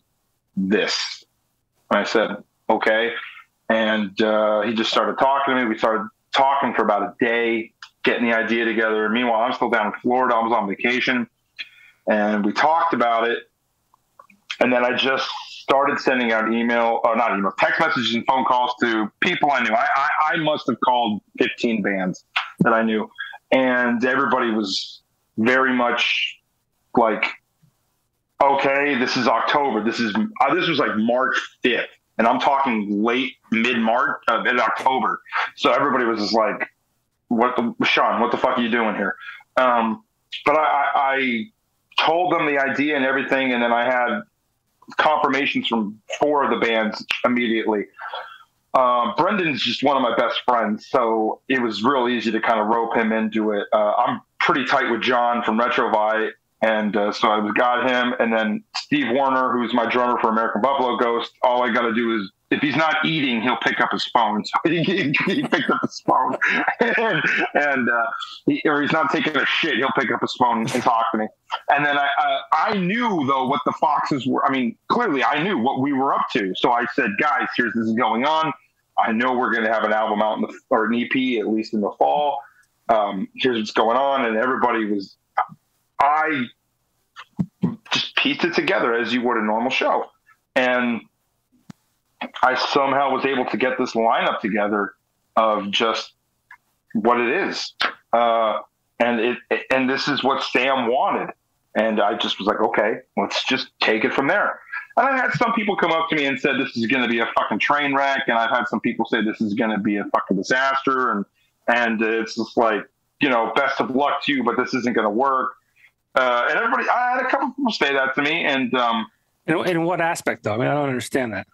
this. And I said, okay. And he just started talking to me. We started talking for about a day, getting the idea together. Meanwhile, I'm still down in Florida. I was on vacation. And we talked about it. And then I just started sending out text messages and phone calls to people I knew. I must have called 15 bands that I knew. And everybody was very much like, okay, this is October. This was like March 5th. And I'm talking mid-March, mid-October. So everybody was just like, Sean, what the fuck are you doing here? But I told them the idea and everything, and then I had confirmations from 4 of the bands immediately. Brendan's just one of my best friends, so it was real easy to kind of rope him into it. I'm pretty tight with John from Retrovi, and so I got him, and then Steve Warner, who's my drummer for American Buffalo Ghost. All I got to do is, if he's not eating, he'll pick up his phone. So he picked up his phone, or he's not taking a shit, he'll pick up his phone and talk to me. And then I knew, though, what the Foxes were. I mean, clearly I knew what we were up to. So I said, guys, this is going on. I know we're going to have an album out or an EP, at least in the fall. Here's what's going on. And I just pieced it together as you would a normal show. And I somehow was able to get this lineup together of just what it is. And this is what Sam wanted. And I just was like, okay, let's just take it from there. And I had some people come up to me and said, this is going to be a fucking train wreck. And I've had some people say this is going to be a fucking disaster. And it's just like, best of luck to you, but this isn't going to work. And I had a couple people say that to me. And in what aspect, though? I mean, I don't understand that.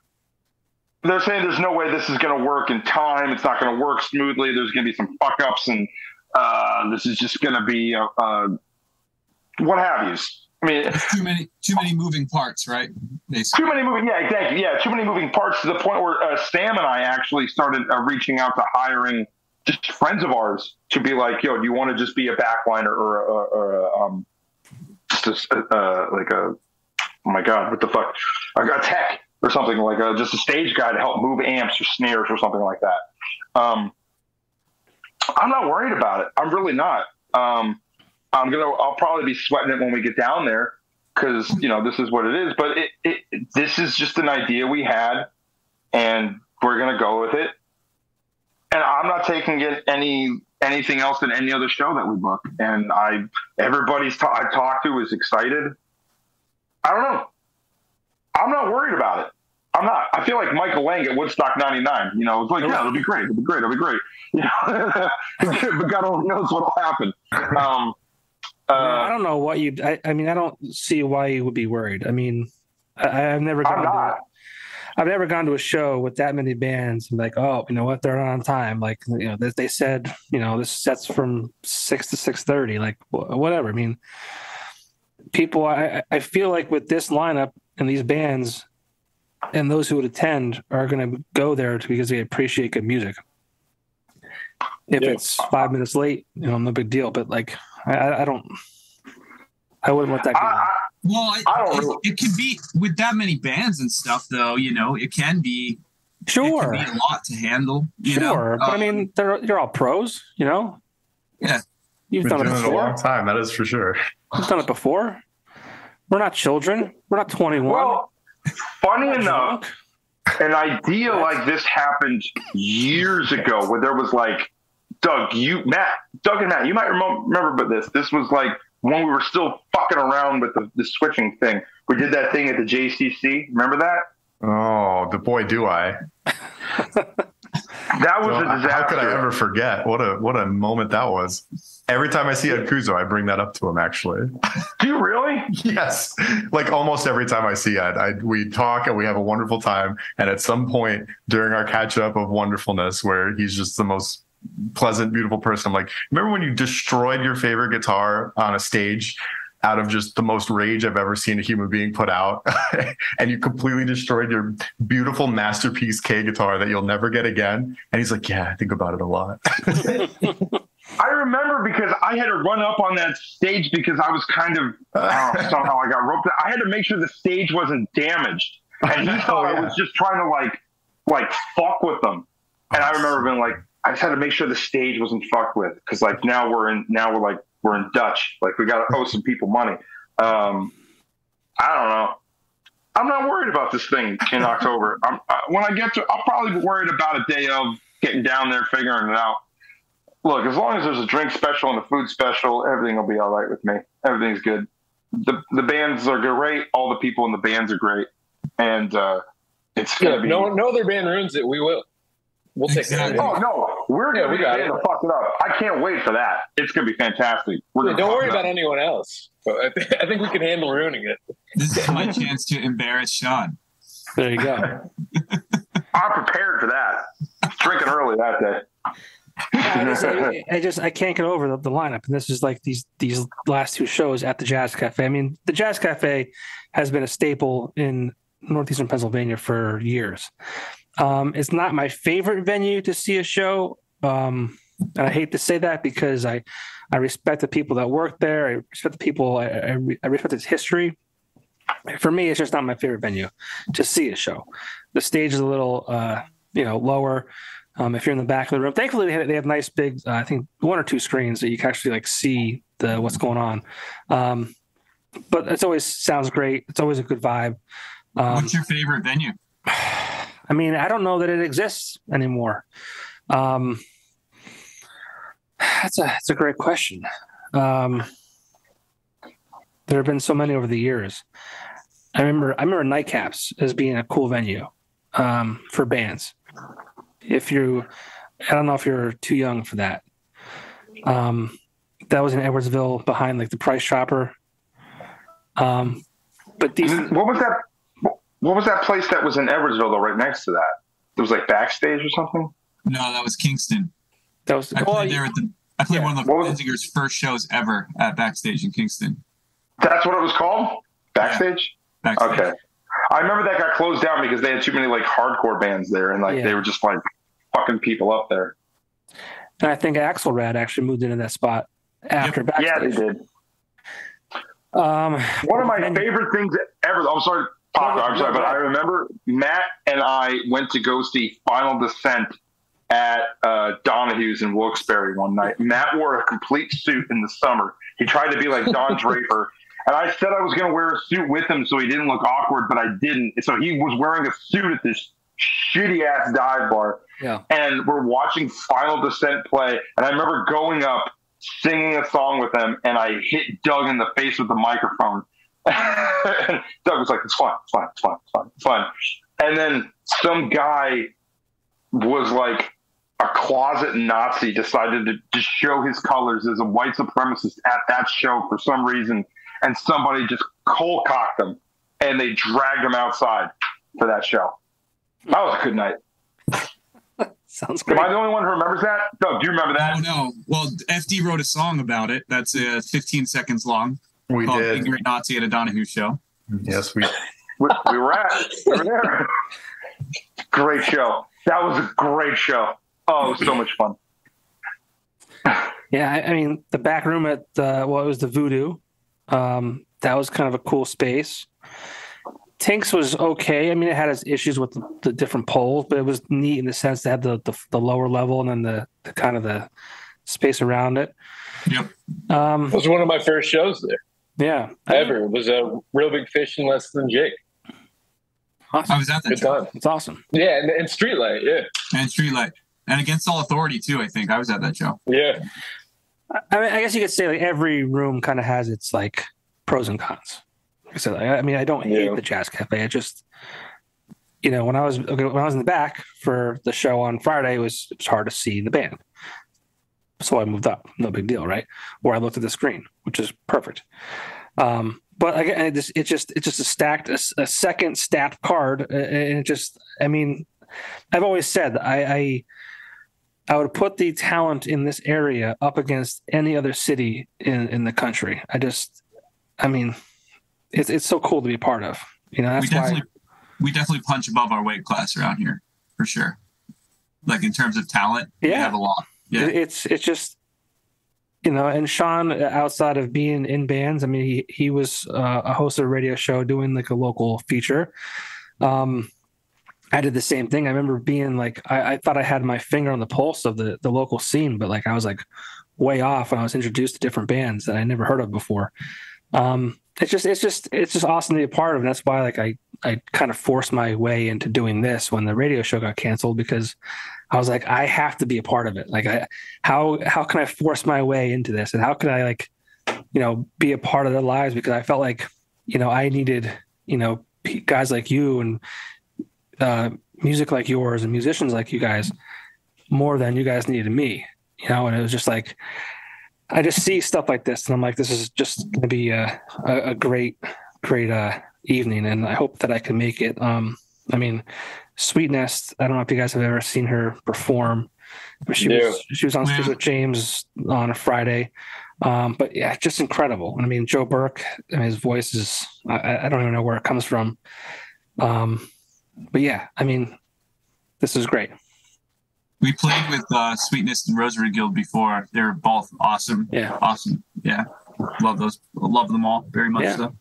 They're saying there's no way this is going to work in time. It's not going to work smoothly. There's going to be some fuck ups, and this is just going to be what have yous. I mean, there's too many moving parts, right? Basically. Exactly. Yeah, too many moving parts to the point where Sam and I actually started reaching out to hiring just friends of ours to be like, yo, do you want to just be a backliner or oh my God, what the fuck? I got tech or something like just a stage guy to help move amps or snares or something like that. I'm not worried about it. I'm really not. I'll probably be sweating it when we get down there because, this is what it is. But this is just an idea we had, and we're going to go with it. And I'm not taking it anything else than any other show that we book. And everybody I talked to is excited. I don't know. I'm not worried about it. I'm not. I feel like Michael Lang at Woodstock 99. It's like, yeah, it'll be great. It'll be great. It'll be great. But God only knows what'll happen. I don't know what you. I mean, I don't see why you would be worried. I mean, I've never gone. I've never gone to a show with that many bands and like, oh, you know what, they're not on time. Like, they said, this sets from 6 to 6:30. Like, whatever. I mean, people. I feel like with this lineup and these bands, and those who would attend are going to go there because they appreciate good music. If it's 5 minutes late, no big deal. But like, I wouldn't let that go. Well, it could be with that many bands and stuff, though. It can be. Sure. It can be a lot to handle. Sure, but I mean, you're all pros. Yeah. You've done it before. A long time. That is for sure. You've done it before. We're not children. We're not 21. Well, funny enough, an idea like this happened years ago where there was like, Doug and Matt, you might remember, but this was like when we were still fucking around with the switching thing. We did that thing at the JCC. Remember that? Oh, the boy, do I. That was a disaster. How could I ever forget? What a moment that was. Every time I see Ed Kuzo, I bring that up to him, actually. Do you really? Yes. Like almost every time I see Ed, we talk and we have a wonderful time. And at some point during our catch up of wonderfulness, where he's just the most pleasant, beautiful person, I'm like, remember when you destroyed your favorite guitar on a stage out of just the most rage I've ever seen a human being put out? And you completely destroyed your beautiful masterpiece K guitar that you'll never get again. And he's like, yeah, I think about it a lot. I remember because I had to run up on that stage because I was kind of, somehow I got roped. I had to make sure the stage wasn't damaged. And he thought I was just trying to like fuck with them. And I remember being like, I just had to make sure the stage wasn't fucked with. Cause like we're in Dutch. Like we got to owe some people money. I don't know. I'm not worried about this thing in October. When I get to, I'll probably be worried about a day of getting down there, figuring it out. Look, as long as there's a drink special and a food special, everything will be all right with me. Everything's good. The bands are great. All the people in the bands are great. And it's going to be... No other band ruins it. We will. We'll take it. Oh, no. We're going to be able to fuck it up. I can't wait for that. It's going to be fantastic. Don't worry about anyone else. I think we can handle ruining it. This is my chance to embarrass Sean. There you go. I'm prepared for that. Drinking early that day. I can't get over the lineup, and this is like these last two shows at the Jazz Cafe. I mean, the Jazz Cafe has been a staple in northeastern Pennsylvania for years. It's not my favorite venue to see a show, and I hate to say that because I respect the people that work there. I respect the people. I respect its history. For me, it's just not my favorite venue to see a show. The stage is a little lower. If you're in the back of the room, thankfully they have nice big, I think 1 or 2 screens that you can actually like see what's going on. But it's always sounds great. It's always a good vibe. What's your favorite venue? I mean, I don't know that it exists anymore. That's a great question. There have been so many over the years. I remember Nightcaps as being a cool venue for bands. I don't know if you're too young for that. That was in Edwardsville behind like the Price Chopper. But these, what was that? What was that place that was in Edwardsville though, right next to that? It was like Backstage or something. No, that was Kingston. That was. I played one of the Fenzigers' first shows ever at Backstage in Kingston. That's what it was called? Backstage? Yeah. Backstage. Okay. I remember that got closed down because they had too many like hardcore bands there, and like they were just like fucking people up there. And I think Axelrad actually moved into that spot after Backstage. Yeah, they did. One of my favorite things ever. I'm sorry, but I remember Matt and I went to go see Final Descent at Donahue's in Wilkes-Barre one night. Matt wore a complete suit in the summer. He tried to be like Don Draper. And I said I was going to wear a suit with him so he didn't look awkward, but I didn't. So he was wearing a suit at this shitty-ass dive bar. Yeah. And we're watching Final Descent play. And I remember going up, singing a song with them, and I hit Doug in the face with the microphone. And Doug was like, it's fun. And then some guy was like a closet Nazi, decided to just show his colors as a white supremacist at that show for some reason. And somebody just cold-cocked them, and they dragged them outside for that show. That was a good night. Sounds great. Am I the only one who remembers that? Doug, do you remember that? Oh, no. Well, FD wrote a song about it. That's 15 seconds long. We called did. Ignorant Nazi at a Donahue show. Yes, we We were there. Great show. That was a great show. Oh, it was so much fun. Yeah, I mean, the back room at it was the Voodoo. That was kind of a cool space. Tinks was okay. I mean, it had its issues with the different poles, but it was neat in the sense that had the lower level and then the kind of the space around it. Yep. It was one of my first shows there. Yeah. Ever. It was a Real Big Fish and Less Than Jake. Awesome. I was at that Good show. time. It's awesome. Yeah, and Streetlight, yeah. And Streetlight. And Against All Authority, too, I think. I was at that show. Yeah. I mean, I guess you could say like every room kind of has its like pros and cons. Like I said, I mean, I don't hate the Jazz Cafe. I just, when I was in the back for the show on Friday, it was hard to see the band. So I moved up. No big deal, right? Or I looked at the screen, which is perfect. But again, it's just a second stacked card, and it just, I mean, I've always said I would put the talent in this area up against any other city in the country. I mean, it's so cool to be a part of. That's we definitely punch above our weight class around here for sure. Like in terms of talent, we have a lot. Yeah, it's just. And Sean, outside of being in bands, I mean, he was a host of a radio show doing like a local feature. I did the same thing. I remember being like, I thought I had my finger on the pulse of the local scene, but like I was like way off when I was introduced to different bands that I never heard of before. It's just awesome to be a part of. And that's why like I kind of forced my way into doing this when the radio show got canceled, because I was like, I have to be a part of it. Like how can I force my way into this? And how can I be a part of their lives? Because I felt like, I needed, guys like you and music like yours and musicians like you guys more than you guys needed me, and it was just like, I just see stuff like this and I'm like, this is just going to be a great evening. And I hope that I can make it. I mean, Sweet Nest, I don't know if you guys have ever seen her perform. She was on stage with James on a Friday. But yeah, just incredible. I mean, Joe Burke, his voice is, I don't even know where it comes from. But yeah, I mean, this is great. We played with Sweetness and Rosary Guild before. They were both awesome. Yeah. Awesome. Yeah. Love them all very much. Yeah. So.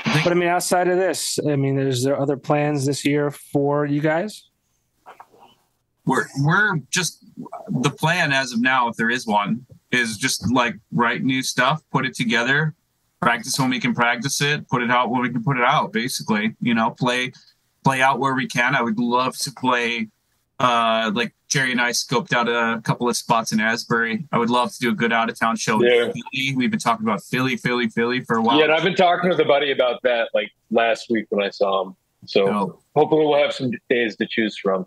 But I mean, outside of this, I mean, is there other plans this year for you guys? we're just, the plan as of now, if there is one, is just like write new stuff, put it together, practice when we can practice it, put it out when we can put it out, basically, play out where we can. I would love to play, like Jerry and I scoped out a couple of spots in Asbury. I would love to do a good out of town show in Philly. We've been talking about Philly for a while. Yeah, and I've been talking with a buddy about that like last week when I saw him. So hopefully we'll have some days to choose from.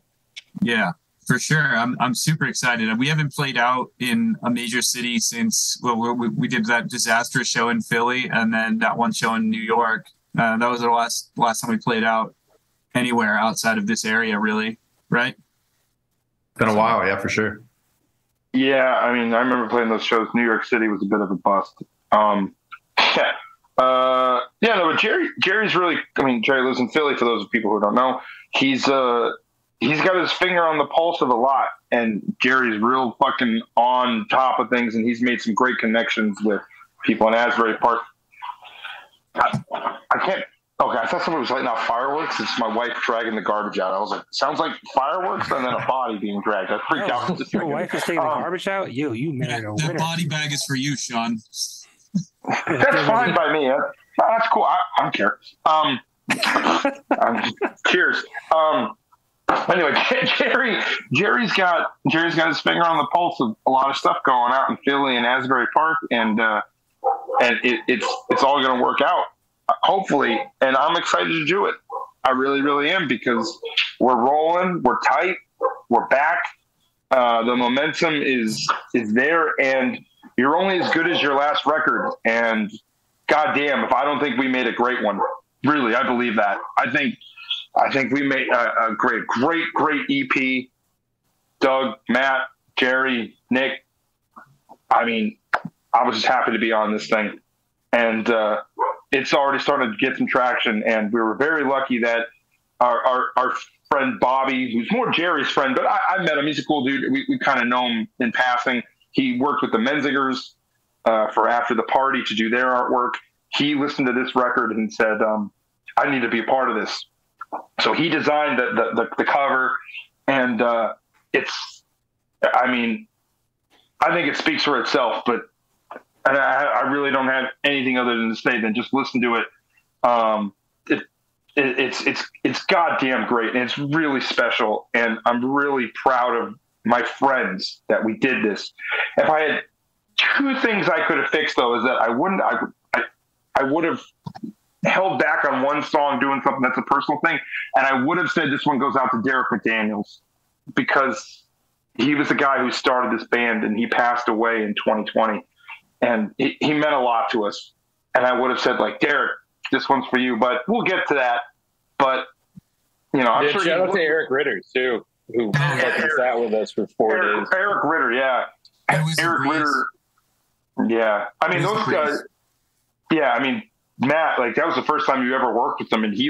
Yeah, for sure. I'm super excited. We haven't played out in a major city since we did that disastrous show in Philly, and then that one show in New York. That was the last time we played out anywhere outside of this area, really, right? Been a while, yeah, for sure. Yeah, I mean, I remember playing those shows. New York City was a bit of a bust. But Jerry's really. I mean, Jerry lives in Philly. For those people who don't know, he's got his finger on the pulse of a lot, and Jerry's real fucking on top of things, and he's made some great connections with people in Asbury Park. I can't. Okay, I thought somebody was lighting off fireworks. It's my wife dragging the garbage out. I was like, sounds like fireworks, and then a body being dragged. I freaked out. Your wife is taking the garbage out? You married a winner. That body bag is for you, Sean. That's fine by me. That's cool. I don't care. Cheers. Anyway, Jerry's got his finger on the pulse of a lot of stuff going out in Philly and Asbury Park, and it's all going to work out. Hopefully, and I'm excited to do it. I really, really am, because we're rolling, we're tight, we're back. The momentum is there, and you're only as good as your last record. And goddamn, if I don't think we made a great one, really, I believe that. I think we made a great EP. Doug, Matt, Jerry, Nick. I mean, I was just happy to be on this thing, and it's already started to get some traction, and we were very lucky that our friend Bobby, who's more Jerry's friend, but I met him. He's a cool dude. We kind of know him in passing. He worked with the Menzingers for After the Party to do their artwork. He listened to this record and said, I need to be a part of this. So he designed the cover, and I think it speaks for itself, but and I really don't have anything other than to say than just listen to it. It's goddamn great, and it's really special, and I'm really proud of my friends that we did this. If I had two things I could have fixed, though, is that I would have held back on one song doing something that's a personal thing, and I would have said this one goes out to Derek McDaniels, because he was the guy who started this band, and he passed away in 2020. And he meant a lot to us. And I would have said, like, Derek, this one's for you. But we'll get to that. But, I'm sure. Shout out to Eric Ritter, too, who sat with us for 4 days. Eric Ritter, yeah. Eric Ritter. Yeah. I mean, those guys. Yeah. I mean, Matt, like, that was the first time you ever worked with him. And he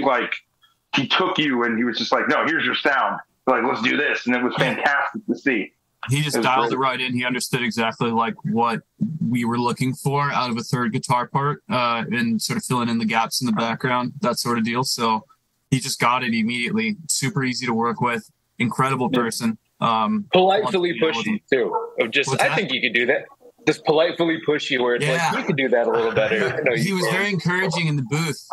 took you and he was just like, no, here's your sound. Like, let's do this. And it was fantastic to see. He just dialed it right in. He understood exactly like what we were looking for out of a third guitar part, and sort of filling in the gaps in the background, that sort of deal. So he just got it immediately. Super easy to work with. Incredible person. Politely pushy too. I think you could do that. Just politely pushy, where it's like, you could do that a little better. He was very encouraging in the booth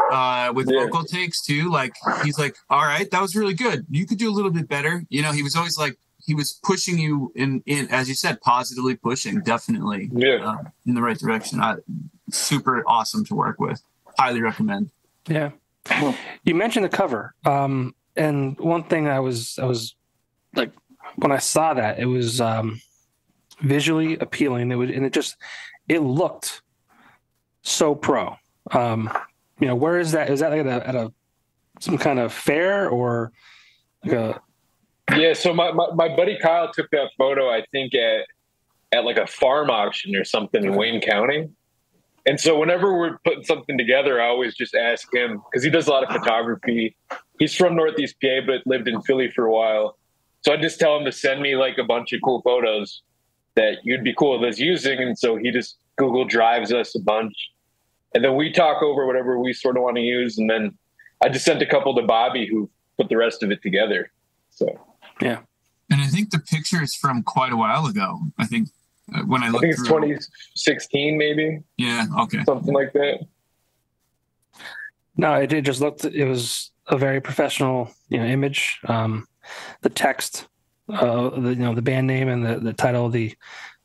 with vocal takes too. Like, he's like, all right, that was really good. You could do a little bit better. He was always like, he was pushing you in, as you said, positively pushing, definitely in the right direction. Super awesome to work with. Highly recommend. Yeah. You mentioned the cover. And one thing I was like, when I saw that, it was visually appealing. It looked so pro. Where is that? Is that like at a some kind of fair or like a? Yeah, so my buddy Kyle took that photo, I think, at like a farm auction or something in Wayne County. And so whenever we're putting something together, I always just ask him, because he does a lot of photography. He's from Northeast PA, but lived in Philly for a while. So I just tell him to send me like a bunch of cool photos that you'd be cool with us using. And so he just Google Drives us a bunch. And then we talk over whatever we sort of want to use. And then I just sent a couple to Bobby, who put the rest of it together. So... And I think the picture is from quite a while ago. I think when I looked think it's through, 2016, maybe. Yeah. Okay. Something like that. No, it just looked. It was a very professional, image. The text, the band name and the title of the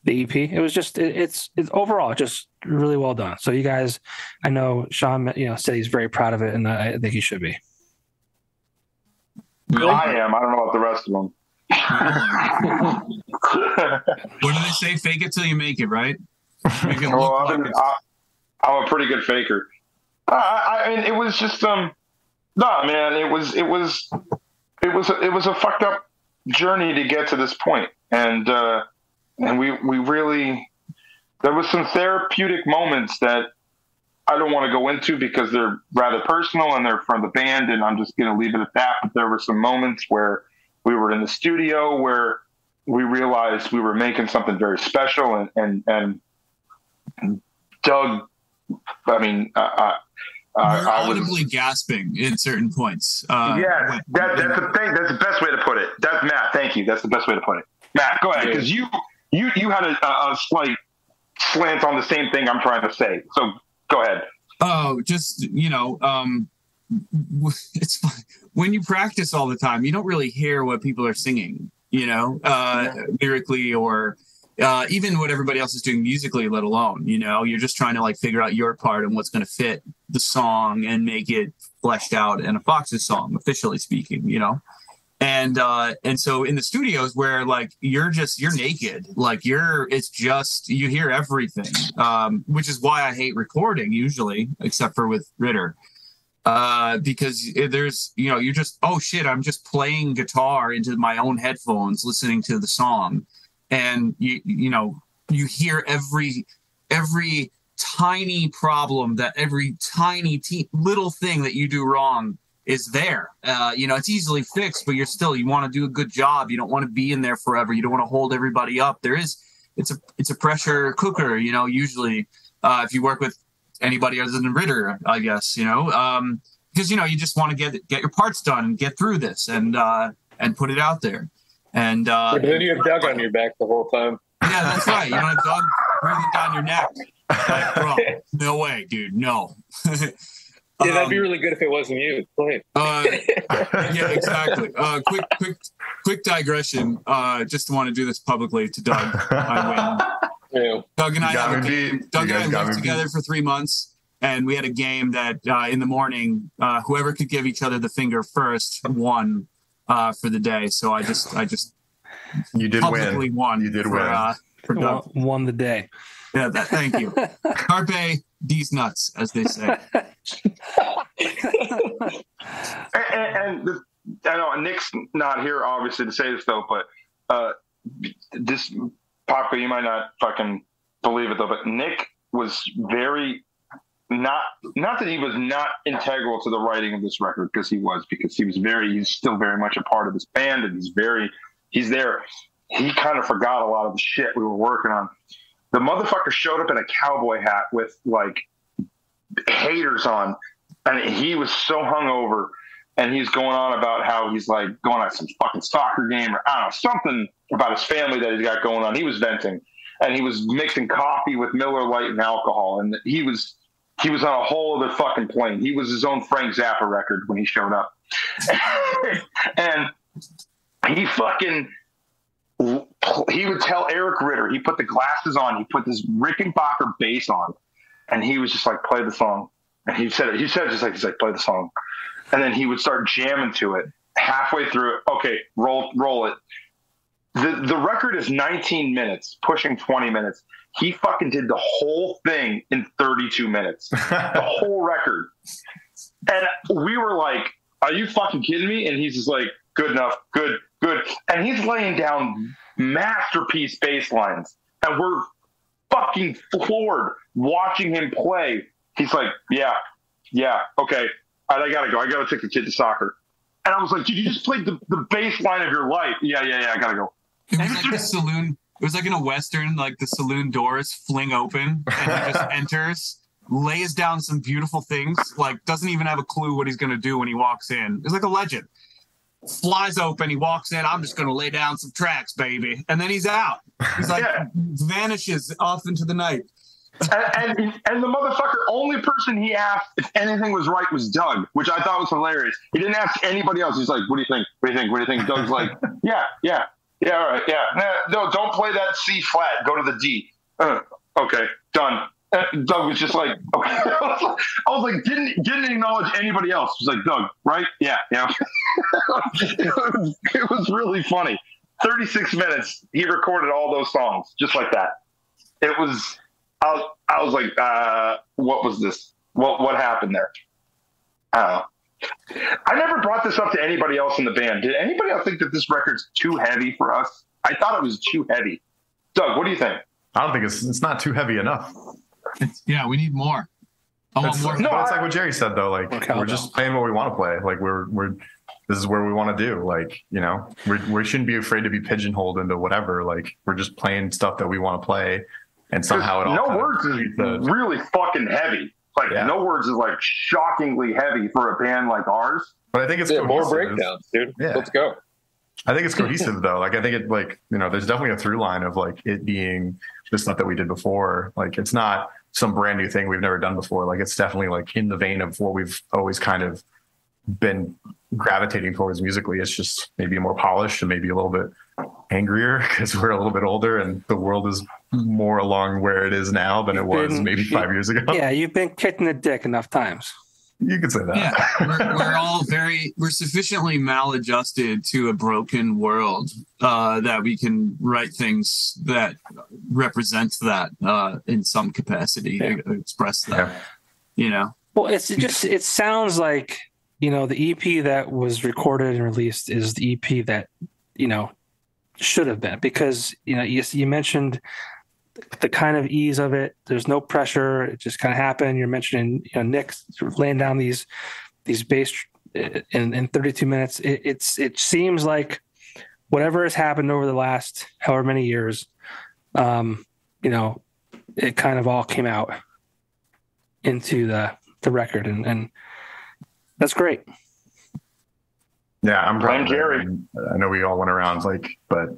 EP. It was just it's overall just really well done. So you guys, I know Sean, said he's very proud of it, and I think he should be. I am. I don't know about the rest of them. What do they say? Fake it till you make it, right? Make it Well, look like it's- I'm a pretty good faker. I mean, it was just no, man. It was a fucked up journey to get to this point, and we really, there was some therapeutic moments that I don't want to go into because they're rather personal and they're from the band, and I'm just going to leave it at that. But there were some moments where we were in the studio where we realized we were making something very special, and Doug, I mean, You're I was audibly gasping in certain points. yeah, that's the thing. That's the best way to put it. That's Matt. Thank you. That's the best way to put it. Matt, go ahead, because you had a slight slant on the same thing I'm trying to say. So go ahead. Oh, just it's fun. When you practice all the time, you don't really hear what people are singing, lyrically or even what everybody else is doing musically, let alone, you're just trying to figure out your part and what's going to fit the song and make it fleshed out in a Foxes song, officially speaking, And so in the studios where you're naked, you hear everything, which is why I hate recording usually, except for with Ritter. Because there's, you're just, oh shit, I'm just playing guitar into my own headphones, listening to the song. And you hear every tiny problem, that every tiny little thing that you do wrong is there. It's easily fixed, but you want to do a good job. You don't want to be in there forever. You don't want to hold everybody up. It's a pressure cooker, usually, if you work with anybody other than Ritter, I guess, because, you just want to get your parts done and get through this and put it out there. And but then you have Doug on your back the whole time. Yeah, that's right. You don't have Doug breathing down your neck. Bro, no way, dude. No. Yeah, that'd be really good if it wasn't you. Go ahead. Yeah, exactly. Quick digression. Just want to do this publicly to Doug. I win. Yeah. Doug and I lived together for 3 months, and we had a game that in the morning, whoever could give each other the finger first won for the day. So I just you did publicly won. You did win. For Doug. Won the day. Yeah, thank you. Carpe these nuts, as they say. and I know Nick's not here, obviously, to say this though, but this Papa, you might not fucking believe it though, but Nick was very not that he was not integral to the writing of this record, because he's still very much a part of this band, and he's there. He kind of forgot a lot of the shit we were working on. The motherfucker showed up in a cowboy hat with haters on, and he was so hungover, and he's going on about how he's going on some fucking soccer game, or I don't know, something about his family that he's got going on. He was venting, and he was mixing coffee with Miller Lite and alcohol, and he was on a whole other fucking plane. He was his own Frank Zappa record when he showed up. And he would tell Eric Ritter, he put the glasses on, he put this Rickenbacker bass on, and he was just play the song. And he said it just he's like, play the song. And then he would start jamming to it. Halfway through it, okay, roll it. The record is 19 minutes, pushing 20 minutes. He fucking did the whole thing in 32 minutes. The whole record. And we were like, are you fucking kidding me? And he's just like, good enough, good. And he's laying down masterpiece bass lines. And we're fucking floored watching him play. He's like, yeah, okay. I gotta go. I gotta take the kid to soccer. And I was like, dude, you just played the bass line of your life. Yeah, I gotta go. It was like the saloon. It was like in a Western, the saloon doors fling open and he just enters, lays down some beautiful things, doesn't even have a clue what he's going to do when he walks in. It's like a legend. flies open. He walks in. I'm just going to lay down some tracks, baby. And then he's out. He's like, vanishes off into the night. And the motherfucker, only person he asked if anything was right was Doug, which I thought was hilarious. He didn't ask anybody else. He's like, what do you think? What do you think? What do you think? Doug's like, yeah, all right, yeah. No, don't play that C flat. Go to the D. Okay, done. Doug was just like, okay. I was like, didn't acknowledge anybody else. He was like, Doug, right? Yeah. It was really funny. 36 minutes, he recorded all those songs just like that. It was, I was like, what was this? What happened there? I don't know. I never brought this up to anybody else in the band. Did anybody else think that this record's too heavy for us? I thought it was too heavy. Doug, what do you think? I don't think it's not too heavy enough. Yeah, we need more. I want more. No, it's like what Jerry said though. Like we're just playing what we want to play. Like we're this is where we want to do. Like, you know, we shouldn't be afraid to be pigeonholed into whatever. Like we're just playing stuff that we want to play, and somehow it all. No Words is really fucking heavy. Like No Words is like shockingly heavy for a band like ours. But I think it's more breakdowns, dude. Yeah. Let's go. I think it's cohesive though. Like I think it like, you know, there's definitely a through line of like it being the stuff that we did before. Like it's not some brand new thing we've never done before. Like it's definitely like in the vein of what we've always kind of been gravitating towards musically. It's just maybe more polished and maybe a little bit angrier because we're a little bit older and the world is more along where it is now than it was maybe 5 years ago. Yeah, you've been kicked in the dick enough times. You could say that. Yeah, we're all we're sufficiently maladjusted to a broken world that we can write things that represent that in some capacity, express that, you know? Well, it sounds like, you know, the EP that was recorded and released is the EP that, you know, should have been, because, you know, you mentioned the kind of ease of it. There's no pressure. It just kind of happened. You're mentioning, you know, Nick sort of laying down these bass in 32 minutes. It seems like whatever has happened over the last however many years, you know, it kind of all came out into the record, and that's great. Yeah, I'm proud of Jerry. I know we all went around but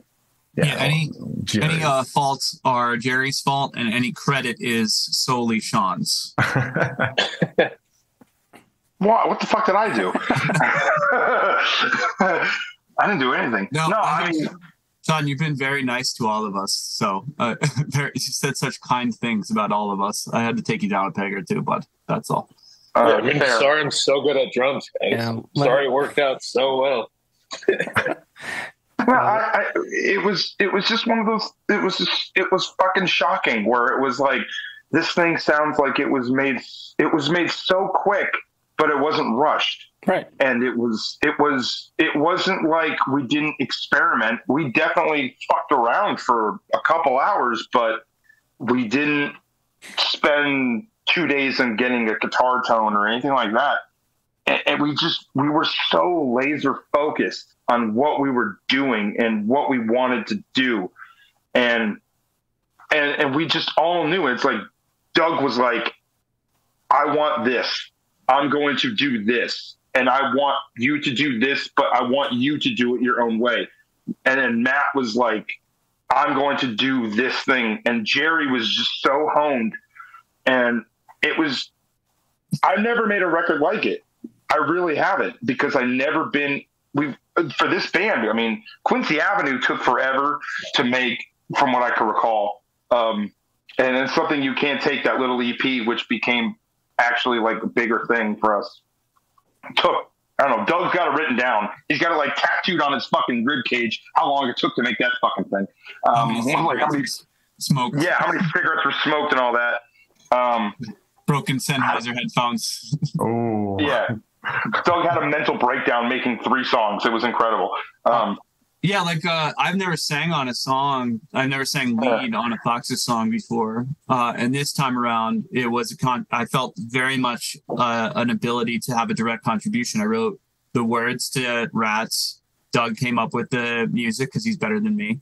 any faults are Jerry's fault, and any credit is solely Sean's. What the fuck did I do? I didn't do anything. No, I mean, Sean, you've been very nice to all of us. So you said such kind things about all of us. I had to take you down a peg or two, but that's all. Sorry, I'm so good at drums, guys. Yeah, sorry, it worked out so well. Well, it was just one of those. It was fucking shocking. Where it was like, this thing sounds like it was made so quick, but it wasn't rushed. Right. And it wasn't like we didn't experiment. We definitely fucked around for a couple hours, but we didn't spend 2 days in getting a guitar tone or anything like that. And we were so laser focused on what we were doing and what we wanted to do. And we just all knew. It's like, Doug was like, I want this. I'm going to do this. And I want you to do this, but I want you to do it your own way. And then Matt was like, I'm going to do this thing. And Jerry was just so honed. And I've never made a record like it. I really haven't, because for this band, I mean, Quincy Avenue took forever to make, from what I can recall. And it's something you can't take, that little EP, which became actually like a bigger thing for us. Took, I don't know, Doug's got it written down. He's got it like tattooed on his fucking rib cage, how long it took to make that fucking thing. How many cigarettes were smoked and all that. Broken Sennheiser headphones. Oh. Yeah. Doug had a mental breakdown making 3 songs. It was incredible. Yeah, like I've never sang on a song. I've never sang lead on a Foxes song before. And this time around, it was I felt very much an ability to have a direct contribution. I wrote the words to Rats. Doug came up with the music because he's better than me.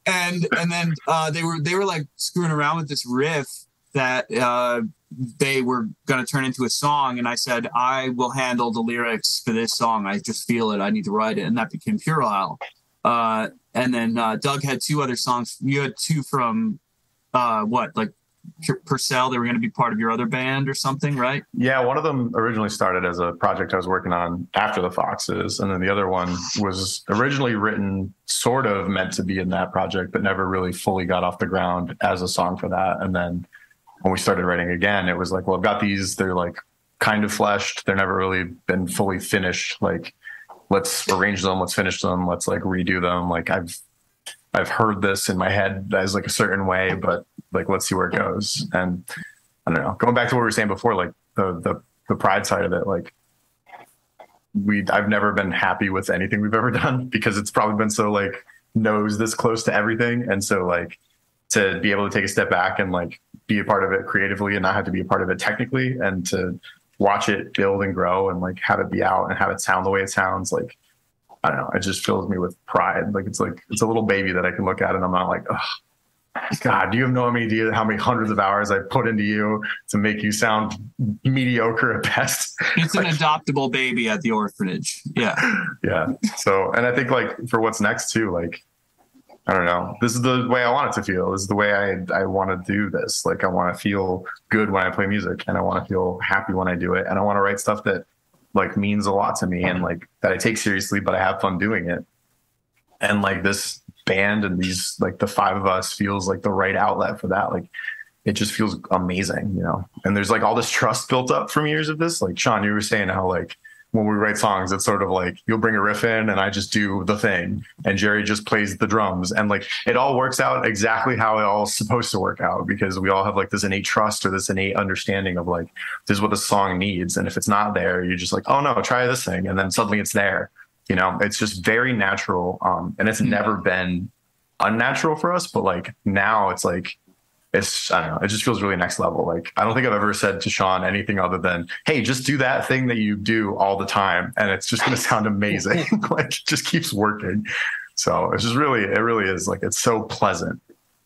And then they were like screwing around with this riff. that they were going to turn into a song, and I said, I will handle the lyrics for this song. I just feel it. I need to write it, and that became Puerile. And then Doug had 2 other songs. You had 2 from Purcell? They were going to be part of your other band or something, right? Yeah, one of them originally started as a project I was working on after the Foxes, and then the other one was originally written sort of meant to be in that project, but never really fully got off the ground as a song for that. And then when we started writing again, it was like, well, I've got these, they're like kind of fleshed, they're never really been fully finished. Like, let's arrange them, let's finish them, let's like redo them. Like I've heard this in my head as like a certain way, but like, let's see where it goes. And I don't know, going back to what we were saying before, like the pride side of it, like I've never been happy with anything we've ever done because it's probably been so like nose this close to everything. And so like to be able to take a step back and like be a part of it creatively and not have to be a part of it technically, and to watch it build and grow and like have it be out and have it sound the way it sounds, like, I don't know, it just fills me with pride. Like it's a little baby that I can look at and I'm not like, oh God, do you have no idea how many hundreds of hours I put into you to make you sound mediocre at best? It's an adoptable baby at the orphanage. Yeah. Yeah. So, and I think like for what's next too, like, I don't know, this is the way I want it to feel. This is the way I want to do this. Like, I want to feel good when I play music, and I want to feel happy when I do it. And I want to write stuff that like means a lot to me and like that I take seriously, but I have fun doing it. And like this band and these, like the 5 of us feels like the right outlet for that. Like, it just feels amazing, you know? And there's like all this trust built up from years of this. Like Sean, you were saying how like, when we write songs, it's sort of like you'll bring a riff in and I just do the thing and Jerry just plays the drums, and like it all works out exactly how it all is supposed to work out, because we all have like this innate trust or this innate understanding of like, this is what the song needs. And if it's not there, you're just like, oh no, try this thing. And then suddenly it's there, you know? It's just very natural. And it's never been unnatural for us, but like now it's like, I don't know, it just feels really next level. Like, I don't think I've ever said to Sean anything other than, hey, just do that thing that you do all the time, and it's just going to sound amazing. Like, it just keeps working. So it's just really, it really is like, it's so pleasant,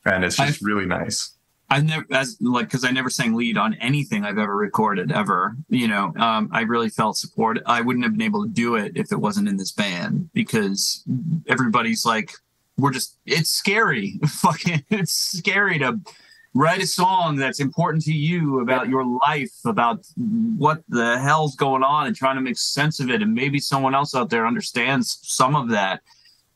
and it's just really nice. I've never, because I never sang lead on anything I've ever recorded ever, you know. I really felt support. I wouldn't have been able to do it if it wasn't in this band, because everybody's like, it's scary. Fucking, it's scary to write a song that's important to you about your life, about what the hell's going on, and trying to make sense of it. And maybe someone else out there understands some of that.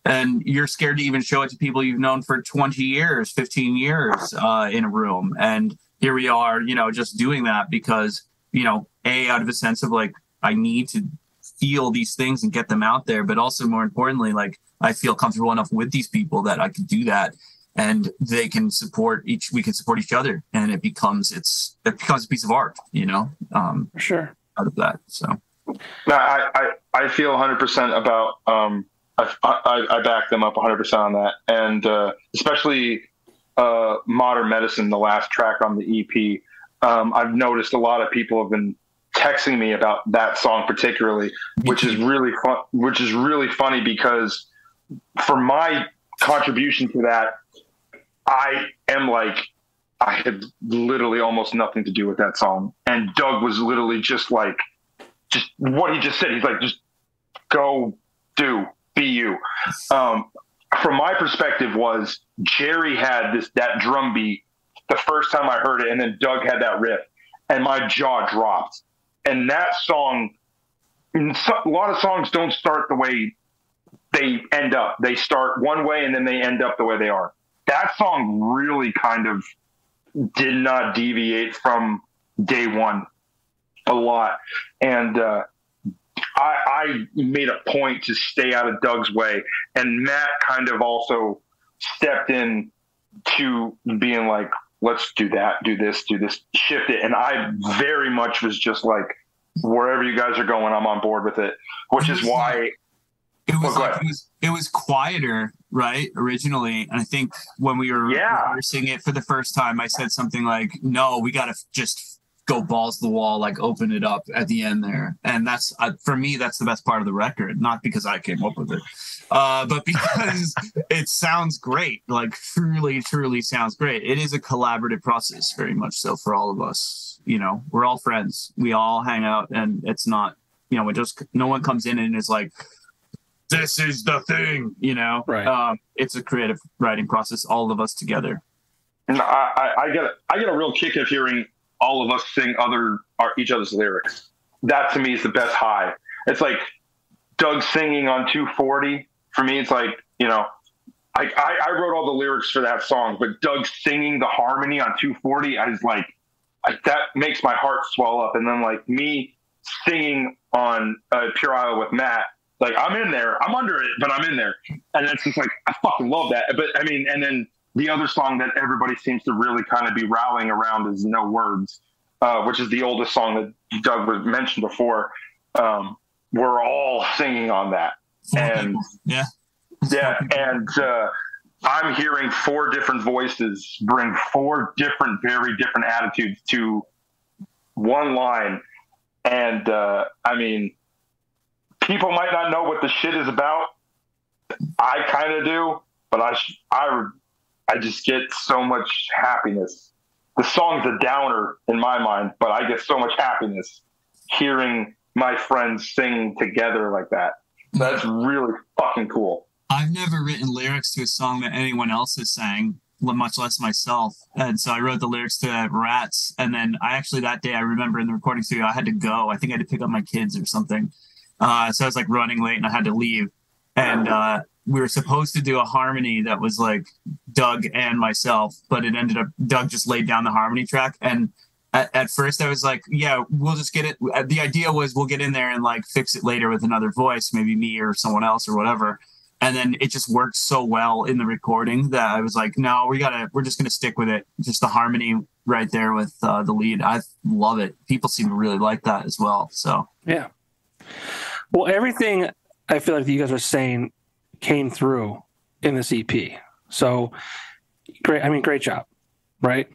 And you're scared to even show it to people you've known for 20 years, 15 years in a room. And here we are, you know, just doing that because, you know, out of a sense of like, I need to feel these things and get them out there. But also more importantly, like, I feel comfortable enough with these people that I can do that. And they can we can support each other, and it becomes a piece of art, you know, for sure, out of that. So no, I feel 100% about, I back them up 100% on that. And, especially, Modern Medicine, the last track on the EP. I've noticed a lot of people have been texting me about that song particularly, which is really fun, which is really funny because for my contribution to that, I had literally almost nothing to do with that song. And Doug was literally just what he just said. He's like, just go be you. From my perspective was Jerry had that drum beat the first time I heard it. And then Doug had that riff and my jaw dropped. And that song, a lot of songs don't start the way they end up. They start one way and then they end up the way they are. That song really kind of did not deviate from day one a lot. And I made a point to stay out of Doug's way. And Matt kind of also stepped in to being like, let's do that, do this, shift it. And I very much was just like, wherever you guys are going, I'm on board with it, which is why... It was quieter, right? Originally. And I think when we were rehearsing it for the first time, I said something like, no, we got to just go balls to the wall, like open it up at the end there. And that's, for me, that's the best part of the record, not because I came up with it, but because it sounds great, like truly sounds great. It is a collaborative process, very much so, for all of us. You know, we're all friends. We all hang out, and it's not, you know, no one comes in and is like, this is the thing, you know? Right. It's a creative writing process, all of us together. And I get a real kick of hearing all of us sing each other's lyrics. That to me is the best high. It's like Doug singing on 240. For me, it's like, you know, I wrote all the lyrics for that song, but Doug singing the harmony on 240, I was like, that makes my heart swell up. And then like me singing on Pure Iowa with Matt, like I'm in there, I'm under it, but I'm in there. And it's just like, I fucking love that. But I mean, and then the other song that everybody seems to really kind of be rallying around is No Words, which is the oldest song that Doug mentioned before. We're all singing on that. And yeah. And I'm hearing 4 different voices bring 4 different, very different attitudes to one line. And I mean, people might not know what the shit is about. I kind of do, but I just get so much happiness. The song's a downer in my mind, but I get so much happiness hearing my friends sing together like that. That's really fucking cool. I've never written lyrics to a song that anyone else has sang, much less myself. And so I wrote the lyrics to Rats. And then that day I remember in the recording studio, I had to go. I think I had to pick up my kids or something. So I was like running late and I had to leave. And we were supposed to do a harmony that was like Doug and myself, but it ended up Doug just laid down the harmony track. And at first I was like, yeah, we'll just get it. The idea was we'll get in there and like fix it later with another voice, maybe me or someone else or whatever. And then it just worked so well in the recording that I was like, no, we're just going to stick with it. Just the harmony right there with the lead. I love it. People seem to really like that as well. So, yeah. Well, everything I feel like you guys are saying came through in this EP. So great. I mean, great job. Right.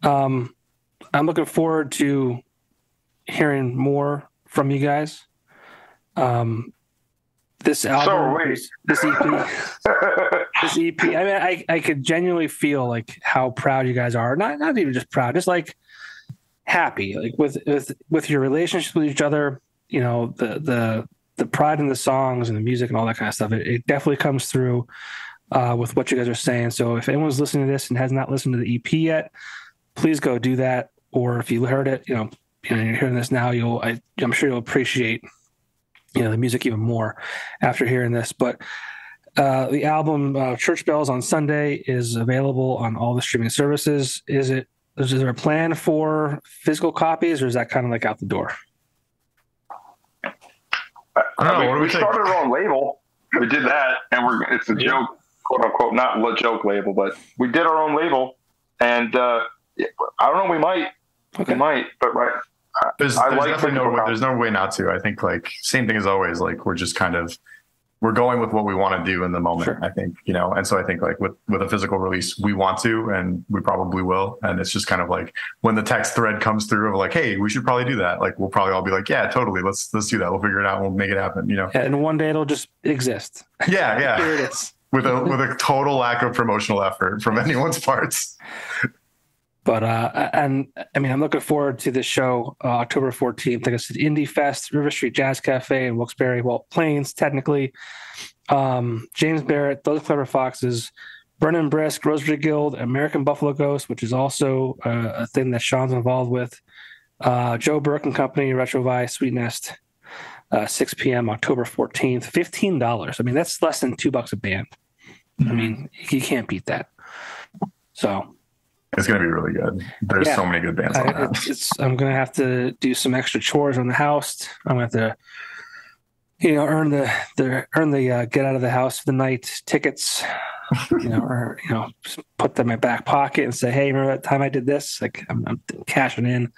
I'm looking forward to hearing more from you guys. This album, this EP. I mean, I could genuinely feel like how proud you guys are. Not even just proud, just like happy, like with your relationship with each other. You know, the pride in the songs and the music and all that kind of stuff. It definitely comes through with what you guys are saying. So if anyone's listening to this and has not listened to the EP yet, please go do that. Or if you heard it, you're hearing this now, I'm sure you'll appreciate the music even more after hearing this. But the album Church Bells on Sunday is available on all the streaming services. Is there a plan for physical copies, or is that kind of like out the door? I don't know. We started our own label. We did that, and it's a joke, quote unquote, not a joke label, but we did our own label, and I don't know. We might, but right. There's no way not to. I think like same thing as always. Like we're going with what we want to do in the moment. Sure. I think, and so I think like with a physical release, we want to, and we probably will. And it's just kind of like when the text thread comes through of like, hey, we should probably do that. Like we'll probably all be like, yeah, totally. Let's do that. We'll figure it out. We'll make it happen. And one day it'll just exist. Yeah. Here it is. With a total lack of promotional effort from anyone's parts. But, and I mean, I'm looking forward to this show, October 14th. Like I said, Indie Fest, River Street Jazz Cafe in Wilkes-Barre, Plains, technically. James Barrett, Those Clever Foxes, Brennan Brisk, Rosary Guild, American Buffalo Ghost, which is also a thing that Sean's involved with. Joe Burke and Company, Retrovise, Sweet Nest, 6 p.m., October 14th, $15. I mean, that's less than $2 a band. Mm-hmm. I mean, you can't beat that. So... It's going to be really good. There's so many good bands on that. I'm going to have to do some extra chores on the house. I'm going to have to, earn the get out of the house for the night tickets, or, put them in my back pocket and say, hey, remember that time I did this? Like I'm cashing in,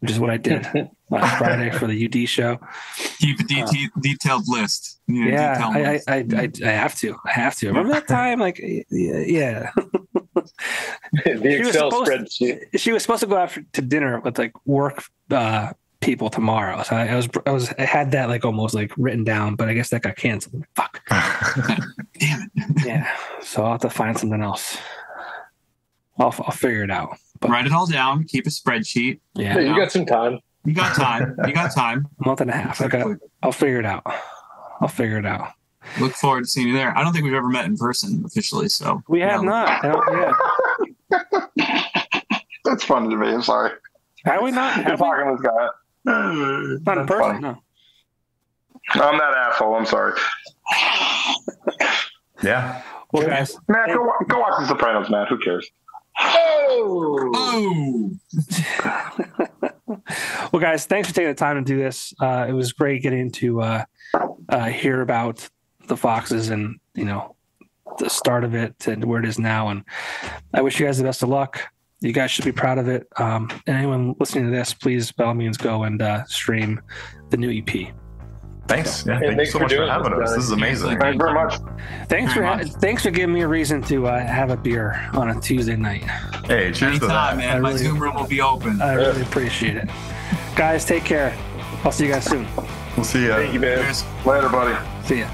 which is what I did last Friday for the UD show. Keep a detailed list. I have to. Remember that time? Like, yeah. The Excel spreadsheet. She was supposed to go out to dinner with like work people tomorrow. So I had that like almost like written down, but I guess that got canceled. Fuck. Damn it. Yeah. So I'll have to find something else. I'll figure it out. But, write it all down. Keep a spreadsheet. Yeah. Hey, you got some time. You got time. You got time. A month and a half. I'll figure it out. Look forward to seeing you there. I don't think we've ever met in person officially, so We have not. That's funny to me. I'm sorry. Have we not? I'm Have we? talking to this guy. Not in person, no. I'm that asshole. I'm sorry. Yeah. Well, guys, Matt, go watch The Sopranos, Matt. Who cares? Oh! well, guys, thanks for taking the time to do this. It was great getting to hear about the Foxes and, you know, the start of it and where it is now. And I wish you guys the best of luck. You guys should be proud of it. And anyone listening to this, please, by all means, go and stream the new EP. Thanks. Yeah, thank you so much for having us. This is amazing. Thanks very much. Thanks for giving me a reason to have a beer on a Tuesday night. Hey, cheers to that. Anytime, man. My Zoom room will be open. I really appreciate it. Guys, take care. I'll see you guys soon. We'll see you. Thank you, man. Cheers. Later, buddy. See ya.